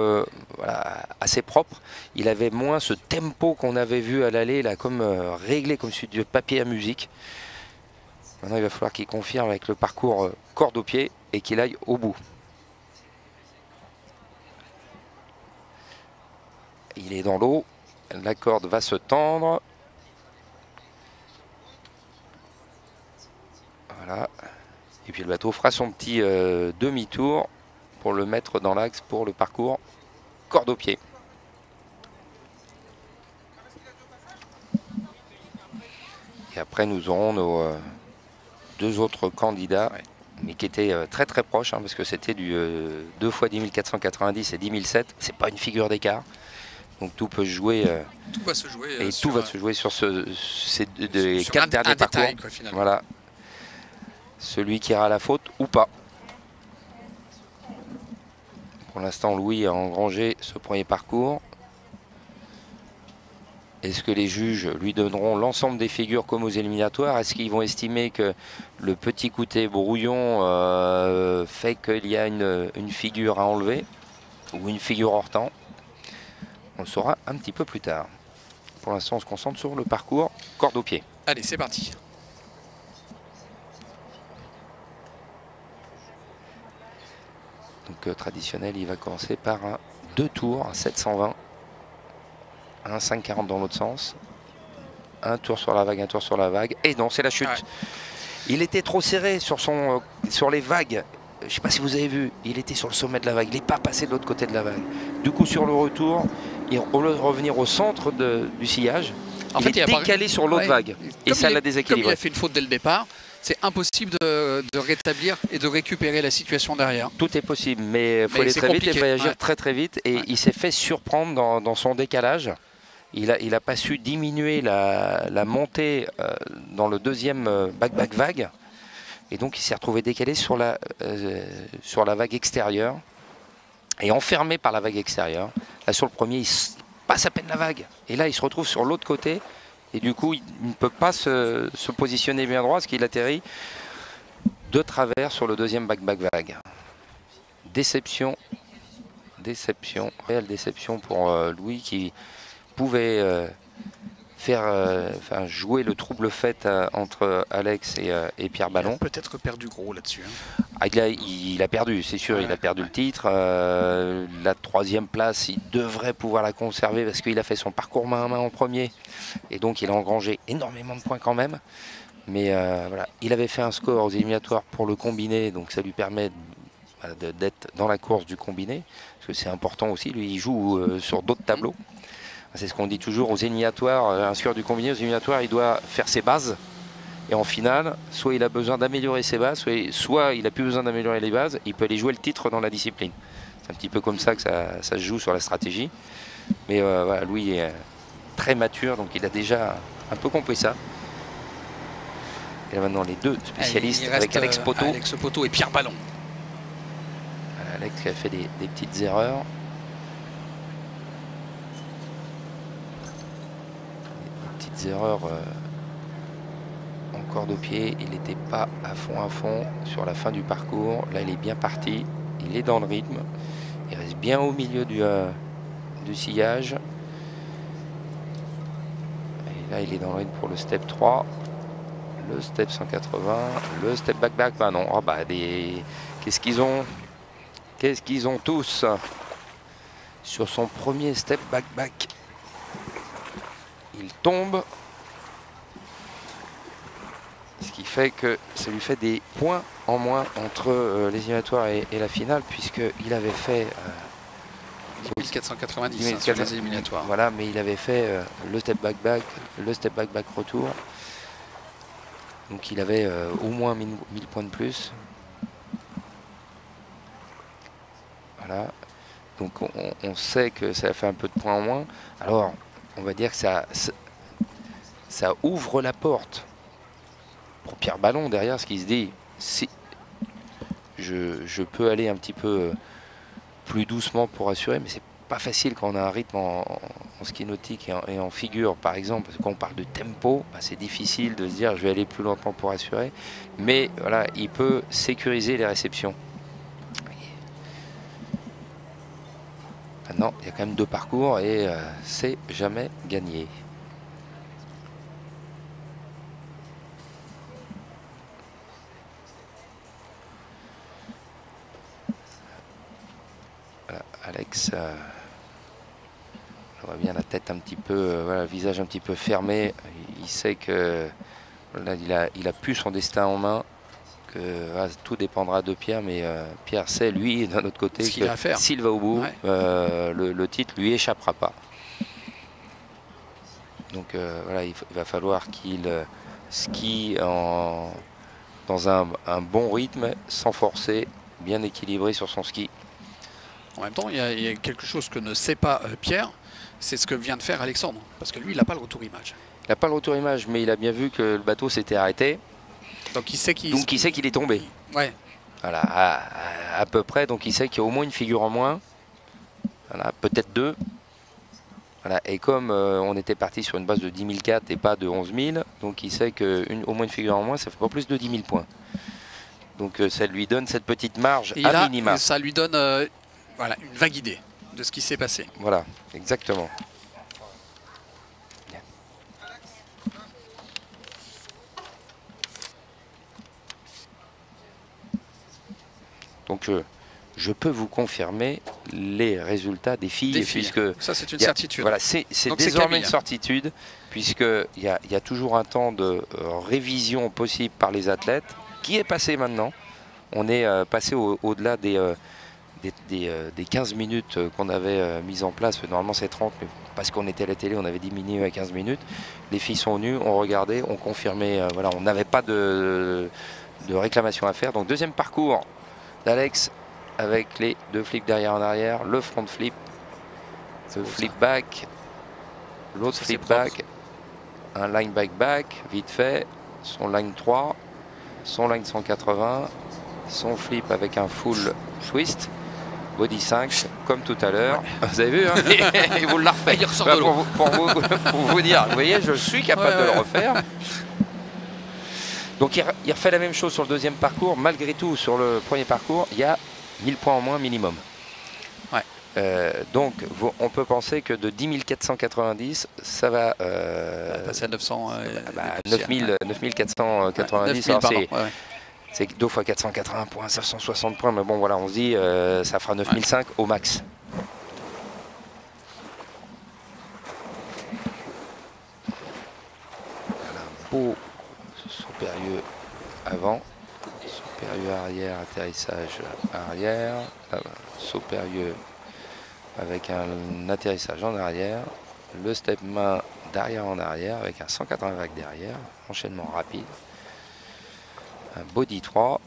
voilà, assez propre. Il avait moins ce tempo qu'on avait vu à l'aller, là, comme réglé comme celui du papier à musique. Maintenant il va falloir qu'il confirme avec le parcours corde au pied et qu'il aille au bout. Il est dans l'eau. La corde va se tendre. Voilà. Et puis le bateau fera son petit demi-tour pour le mettre dans l'axe pour le parcours corde au pied. Et après nous aurons nos deux autres candidats, mais qui étaient très très proches, hein, parce que c'était du 2 fois 10 490 et 10 007. C'est pas une figure d'écart. Donc tout peut se jouer. Tout va se jouer. Et tout va se jouer sur ces sur quatre derniers parcours. détail, quoi, finalement. Voilà. Celui qui ira à la faute ou pas. Pour l'instant, Louis a engrangé ce premier parcours. Est-ce que les juges lui donneront l'ensemble des figures comme aux éliminatoires? Est-ce qu'ils vont estimer que le petit côté brouillon fait qu'il y a une figure à enlever ou une figure hors temps? On le saura un petit peu plus tard. Pour l'instant, on se concentre sur le parcours corde au pied. Allez, c'est parti. Donc traditionnel, il va commencer par un 2 tours, un 720, un 540 dans l'autre sens, un tour sur la vague, un tour sur la vague, et non, c'est la chute. Ouais. Il était trop serré sur les vagues. Je ne sais pas si vous avez vu, il était sur le sommet de la vague, il n'est pas passé de l'autre côté de la vague. Du coup, sur le retour, au lieu de revenir au centre du sillage, il est décalé sur l'autre vague, et ça l'a déséquilibré. Comme il a fait une faute dès le départ, c'est impossible de rétablir et de récupérer la situation derrière. Tout est possible, mais il faut aller très vite et réagir très très vite. Et il s'est fait surprendre dans son décalage. Il a pas su diminuer la montée dans le deuxième back-back vague. Et donc il s'est retrouvé décalé sur la vague extérieure et enfermé par la vague extérieure. Là sur le premier, il passe à peine la vague. Et là il se retrouve sur l'autre côté. Et du coup, il ne peut pas se positionner bien droit parce qu'il atterrit de travers sur le deuxième back-back vague. Déception, réelle déception pour Louis qui pouvait jouer le trouble fait entre Alex et Pierre Ballon. Il a peut-être perdu gros là-dessus. Hein. Ah, il a perdu, c'est sûr, il a perdu le titre. La troisième place, il devrait pouvoir la conserver parce qu'il a fait son parcours main à main en premier. Et donc il a engrangé énormément de points quand même. Mais voilà, il avait fait un score aux éliminatoires pour le combiné, donc ça lui permet d'être dans la course du combiné. Parce que c'est important aussi, lui il joue sur d'autres tableaux. C'est ce qu'on dit toujours aux éliminatoires, un skieur du combiné, aux éliminatoires, il doit faire ses bases. Et en finale, soit il a besoin d'améliorer ses bases, soit il n'a plus besoin d'améliorer les bases, il peut aller jouer le titre dans la discipline. C'est un petit peu comme ça que ça se joue sur la stratégie. Mais voilà, Louis est très mature, donc il a déjà un peu compris ça. Et là maintenant les deux spécialistes avec Alex Poteau. Alex Poteau et Pierre Ballon. Alex qui a fait des petites erreurs. Des petites erreurs en corde au pied. Il n'était pas à fond sur la fin du parcours. Là il est bien parti. Il est dans le rythme. Il reste bien au milieu du sillage. Et là il est dans le rythme pour le step 3. Le step 180, le step back-back, bah non, oh bah qu'est-ce qu'ils ont tous sur son premier step back-back. Il tombe, ce qui fait que ça lui fait des points en moins entre les éliminatoires et la finale, puisqu'il avait fait 1490 sur les éliminatoires. Voilà, mais il avait fait le step back-back, le step back-back retour. Donc il avait au moins 1000 points de plus. Voilà. Donc on sait que ça fait un peu de points en moins. Alors on va dire que ça ouvre la porte pour Pierre Ballon derrière, ce qui se dit, si je peux aller un petit peu plus doucement pour assurer, mais c'est pas facile quand on a un rythme en ski nautique et en figure par exemple, parce que quand on parle de tempo, bah, c'est difficile de se dire je vais aller plus lentement pour assurer, mais voilà, il peut sécuriser les réceptions. Maintenant il y a quand même deux parcours et c'est jamais gagné. Voilà, Alex on voit bien la tête un petit peu, voilà, le visage un petit peu fermé. Il sait que là, il a plus son destin en main. voilà, tout dépendra de Pierre, mais Pierre sait, lui, d'un autre côté, que s'il va au bout, ouais. le titre lui échappera pas. Donc voilà, il va falloir qu'il skie dans un bon rythme, sans forcer, bien équilibré sur son ski. En même temps, il y a quelque chose que ne sait pas Pierre, c'est ce que vient de faire Alexandre. Parce que lui, il n'a pas le retour image. Il n'a pas le retour image, mais il a bien vu que le bateau s'était arrêté. Donc il sait qu'il est tombé. Ouais. Voilà, à peu près. Donc il sait qu'il y a au moins une figure en moins. Voilà, peut-être deux. Voilà, et comme on était parti sur une base de 10 004 et pas de 11 000, donc il sait qu'au moins une figure en moins, ça fait pas plus de 10 000 points. Donc ça lui donne cette petite marge à minima. Et ça lui donne voilà, une vague idée de ce qui s'est passé. Voilà, exactement. Donc je peux vous confirmer les résultats des filles. Puisque ça c'est une certitude. Voilà, c'est désormais une certitude, puisqu'il y a toujours un temps de révision possible par les athlètes, qui est passé maintenant. On est passé au-delà des 15 minutes qu'on avait mises en place. Normalement c'est 30, mais parce qu'on était à la télé, on avait diminué à 15 minutes. Les filles sont venues, ont regardé, ont confirmé. Voilà, on n'avait pas de réclamation à faire. Donc deuxième parcours d'Alex avec les deux flips derrière en arrière, le front flip, le flip back, l'autre flip back, un line back, vite fait, son line 3, son line 180, son flip avec un full twist, body 5, comme tout à l'heure. Ouais. Vous avez vu, hein, et vous l'a refait. Il ressort de l'eau. Pour vous dire, vous voyez, je suis capable de le refaire. Donc il refait la même chose sur le deuxième parcours. Malgré tout, sur le premier parcours, il y a 1000 points en moins minimum. Ouais. Donc on peut penser que de 10 490, ça va passer à 900. 9490. C'est 2 fois 480 points, 760 points. Mais bon, voilà, on se dit ça fera 9005 au max. Voilà, beau Saupérieux avant, Saupérieux arrière, atterrissage arrière, Saupérieux avec un atterrissage en arrière, le step main d'arrière en arrière avec un 180 vagues derrière, enchaînement rapide, un body 3,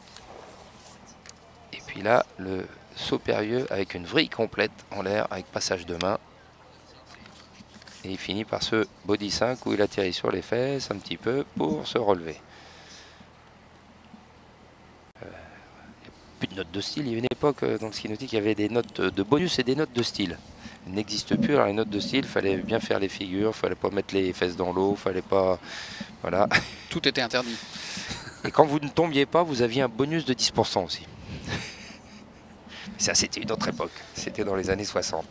et puis là le Saupérieux avec une vrille complète en l'air avec passage de main. Et il finit par ce body 5 où il atterrit sur les fesses un petit peu pour se relever. Il n'y a plus de notes de style. Il y a une époque dans le ski nautique, il y avait des notes de bonus et des notes de style. Elles n'existent plus. Alors les notes de style, il fallait bien faire les figures, il ne fallait pas mettre les fesses dans l'eau, il fallait pas... Voilà. Tout était interdit. Et quand vous ne tombiez pas, vous aviez un bonus de 10% aussi. Ça, c'était une autre époque. C'était dans les années 60.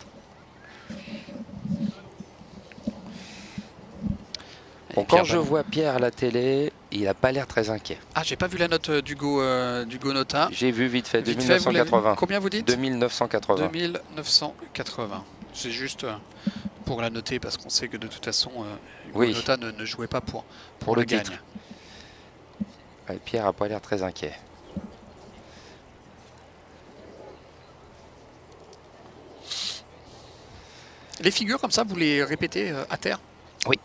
Bon, quand je vois Pierre à la télé, il n'a pas l'air très inquiet. Ah, j'ai pas vu la note d'Hugo Nota. J'ai vu vite fait, 2980. Combien vous dites? 2980. 2980. C'est juste pour la noter parce qu'on sait que de toute façon, Hugo oui. Nota ne jouait pas pour le gagne. Pierre n'a pas l'air très inquiet. Les figures comme ça, vous les répétez à terre? Oui.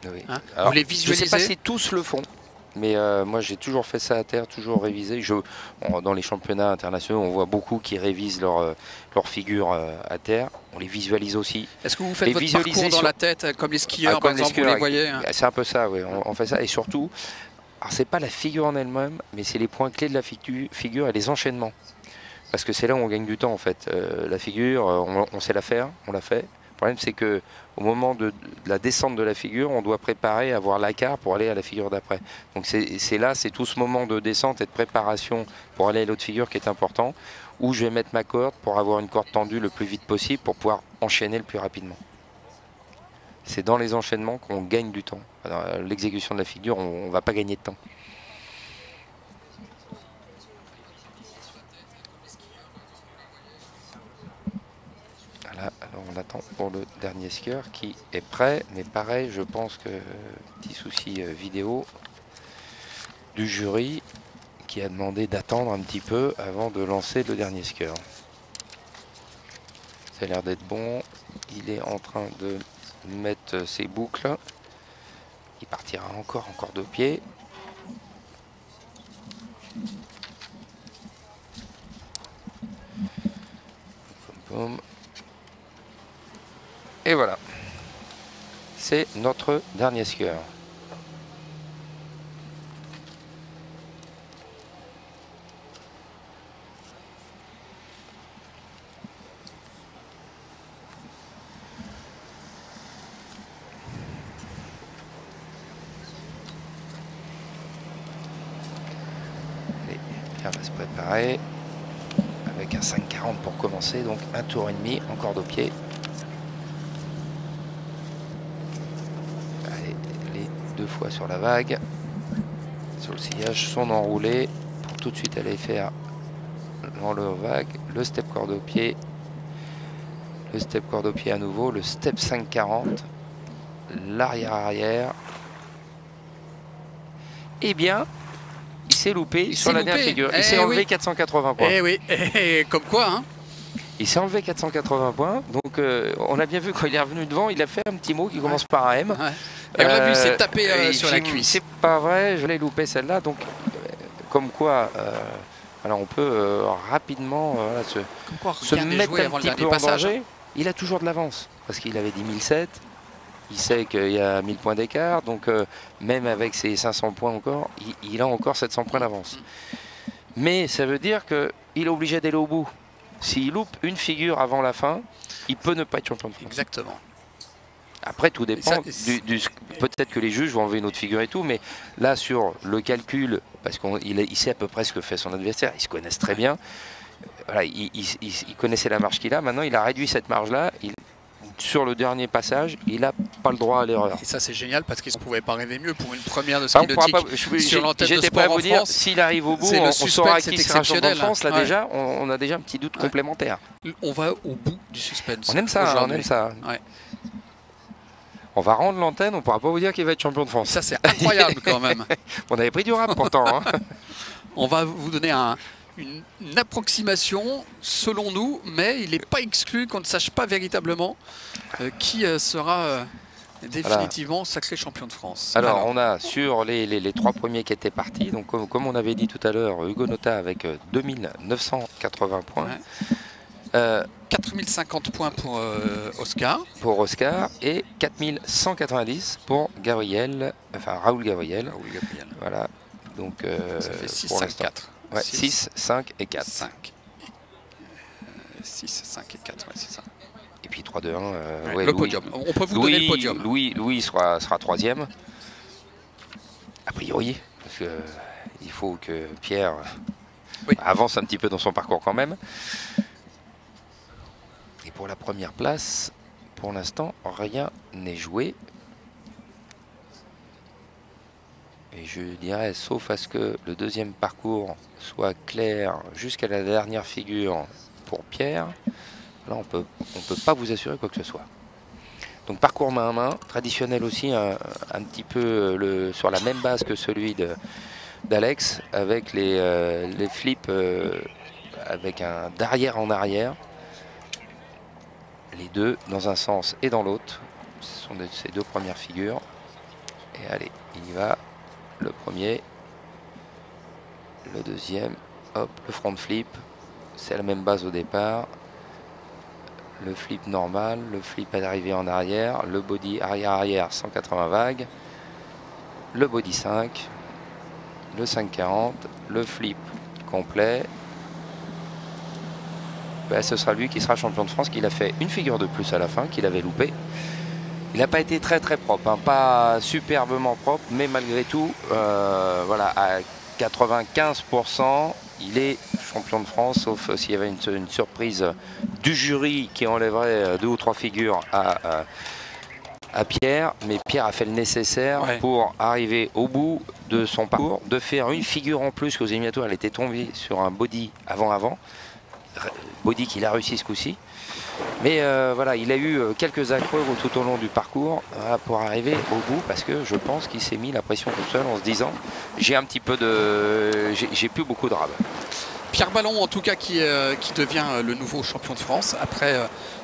Oui. Hein, alors, vous les visualisez? Je ne sais pas si tous le font, mais moi j'ai toujours fait ça à terre, toujours révisé. Dans les championnats internationaux, on voit beaucoup qui révisent leurs figures à terre. On les visualise aussi. Est-ce que vous faites votre parcours dans la tête, comme les skieurs, par exemple, vous les voyez hein? C'est un peu ça, oui. On fait ça. Et surtout, c'est pas la figure en elle-même, mais c'est les points clés de la figure et les enchaînements. Parce que c'est là où on gagne du temps, en fait. La figure, on sait la faire, on la fait. Le problème, c'est qu'au moment de la descente de la figure, on doit préparer, avoir l'acart pour aller à la figure d'après. Donc c'est tout ce moment de descente et de préparation pour aller à l'autre figure qui est important, où je vais mettre ma corde pour avoir une corde tendue le plus vite possible pour pouvoir enchaîner le plus rapidement. C'est dans les enchaînements qu'on gagne du temps. L'exécution de la figure, on ne va pas gagner de temps. Alors on attend pour le dernier skieur qui est prêt, mais pareil, je pense que petit souci vidéo du jury qui a demandé d'attendre un petit peu avant de lancer le dernier skieur. Ça a l'air d'être bon. Il est en train de mettre ses boucles. Il partira encore en corde au pied. Et voilà. C'est notre dernier skieur. Allez, Pierre va se préparer avec un 5,40 pour commencer, donc un tour et demi en corde au pied. Allez, les 2 fois sur la vague, sur le sillage, son enroulé pour tout de suite aller faire l'enlevé vague, le step corde au pied, le step corde au pied à nouveau, le step 5,40, l'arrière-arrière. Eh bien, il s'est loupé sur la dernière figure. Il s'est enlevé 480 points. Eh oui, comme quoi, hein. Il s'est enlevé 480 points. Donc, on a bien vu quand il est revenu devant, il a fait un petit mot qui commence par un M. Ouais. Et on l'a vu, il s'est tapé sur la cuisse. C'est pas vrai, je l'ai loupé celle-là. Donc, comme quoi, alors on peut rapidement se mettre un petit peu en danger. Il a toujours de l'avance parce qu'il avait dit 1007. Il sait qu'il y a 1000 points d'écart, donc même avec ses 500 points encore, il a encore 700 points d'avance. Mais ça veut dire qu'il est obligé d'aller au bout. S'il loupe une figure avant la fin, il peut ne pas être champion de France. Exactement. Après, tout dépend. Peut-être que les juges vont enlever une autre figure et tout, mais là, sur le calcul, parce qu'il sait à peu près ce que fait son adversaire, ils se connaissent très bien. Voilà, il connaissait la marge qu'il a. Maintenant, il a réduit cette marge-là. Sur le dernier passage, il n'a pas le droit à l'erreur. Et ça, c'est génial parce qu'ils ne pouvaient pas rêver mieux pour une première de ski nautique sur l'antenne de J'étais pas à Sport vous en dire, France. s'il arrive au bout, on saura qui sera champion de France. Là, déjà, on a déjà un petit doute complémentaire. On va au bout du suspense. On aime ça, on aime ça. Ouais. On va rendre l'antenne, on ne pourra pas vous dire qu'il va être champion de France. Ça, c'est incroyable quand même. On avait pris du rap pourtant. Hein. On va vous donner une approximation selon nous, mais il n'est pas exclu qu'on ne sache pas véritablement qui sera définitivement sacré champion de France. Alors on a sur les 3 premiers qui étaient partis, donc comme on avait dit tout à l'heure, Hugo Nota avec 2980 points. Ouais. 4050 points pour Oscar. Pour Oscar et 4190 pour Gabriel, enfin Raoul Gabriel. Raoul Gabriel. Voilà. Donc ça fait 6, 5, 4. Ouais, 6, 5 et 4. 5. 6, 5 et 4, ouais, c'est ça. Et puis 3, 2, 1. Le podium. On peut vous donner le podium. Louis sera 3e. A priori. Parce qu'il faut que Pierre avance un petit peu dans son parcours quand même. Et pour la première place, pour l'instant, rien n'est joué. Et je dirais, sauf à ce que le deuxième parcours soit clair jusqu'à la dernière figure pour Pierre, là on peut pas vous assurer quoi que ce soit. Donc parcours main à main, traditionnel aussi, un petit peu sur la même base que celui d'Alex, avec les flips avec un d'arrière en arrière, les deux dans un sens et dans l'autre. Ce sont ces 2 premières figures. Et allez, il y va. Le premier, le deuxième, hop, le front flip, c'est la même base au départ, le flip normal, le flip arrivé en arrière, le body arrière-arrière 180 vagues, le body 5, le 540, le flip complet. Ben, ce sera lui qui sera champion de France, qu'il a fait une figure de plus à la fin, qu'il avait loupé. Il n'a pas été très propre, hein, pas superbement propre, mais malgré tout, voilà, à 95%, il est champion de France, sauf s'il y avait une surprise du jury qui enlèverait 2 ou 3 figures à Pierre. Mais Pierre a fait le nécessaire pour arriver au bout de son parcours, de faire une figure en plus qu'aux éliminatoires. Elle était tombée sur un body avant-avant, body qu'il a réussi ce coup-ci. Mais voilà, il a eu quelques accrocs tout au long du parcours pour arriver au bout, parce que je pense qu'il s'est mis la pression tout seul en se disant j'ai un petit peu de, j'ai plus beaucoup de rab. Pierre Ballon, en tout cas, qui devient le nouveau champion de France après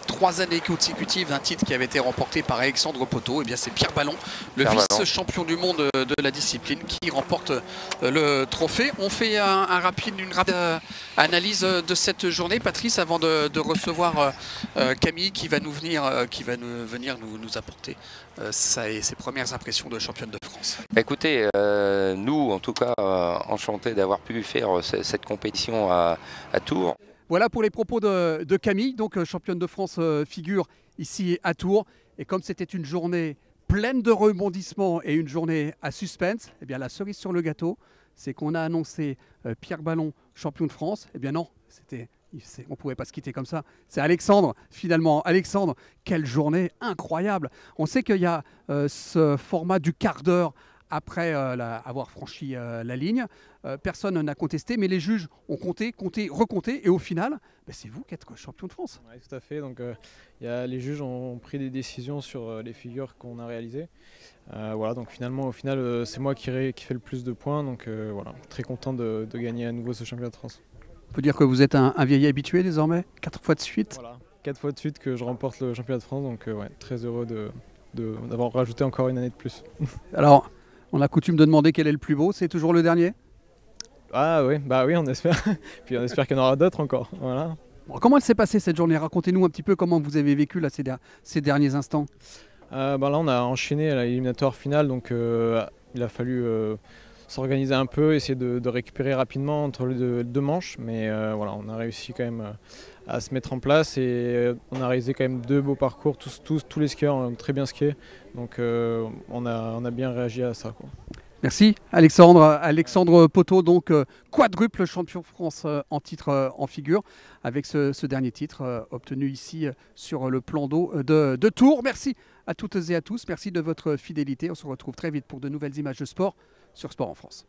3 années consécutives d'un titre qui avait été remporté par Alexandre Poteau. Et bien c'est Pierre Ballon, le vice-champion du monde de la discipline, qui remporte le trophée. On fait une rapide analyse de cette journée, Patrice, avant de recevoir Camille qui va venir nous apporter ses premières impressions de championne de France. Écoutez, nous en tout cas enchantés d'avoir pu faire cette compétition à Tours. Voilà pour les propos de Camille, donc championne de France figure ici à Tours. Et comme c'était une journée pleine de rebondissements et une journée à suspense, eh bien la cerise sur le gâteau, c'est qu'on a annoncé Pierre Ballon champion de France. Eh bien non, on ne pouvait pas se quitter comme ça. C'est Alexandre, finalement. Alexandre, quelle journée incroyable. On sait qu'il y a ce format du quart d'heure après avoir franchi la ligne. Personne n'a contesté, mais les juges ont compté, recompté, et au final, c'est vous qui êtes champion de France. Oui, tout à fait. Donc, les juges ont pris des décisions sur les figures qu'on a réalisées. Voilà, donc finalement, c'est moi qui fais le plus de points. Donc voilà, très content de gagner à nouveau ce championnat de France. On peut dire que vous êtes un vieil habitué désormais, 4 fois de suite. Voilà, 4 fois de suite que je remporte le championnat de France. Donc ouais, très heureux d'avoir rajouté encore une année de plus. Alors, on a coutume de demander quel est le plus beau, c'est toujours le dernier? Ah oui, bah oui, on espère. Puis on espère qu'il y en aura d'autres encore. Voilà. Bon, comment elle s'est passée cette journée? Racontez-nous un petit peu comment vous avez vécu là, ces derniers instants. Là, on a enchaîné à l'éliminatoire final, donc il a fallu s'organiser un peu, essayer de récupérer rapidement entre les deux manches. Mais voilà, on a réussi quand même à se mettre en place et on a réalisé quand même 2 beaux parcours. Tous les skieurs ont très bien skié, donc on a bien réagi à ça, quoi. Merci Alexandre. Alexandre Poteau, donc quadruple champion de France en titre en figure, avec ce dernier titre obtenu ici sur le plan d'eau de Tours. Merci à toutes et à tous, merci de votre fidélité. On se retrouve très vite pour de nouvelles images de sport sur Sport en France.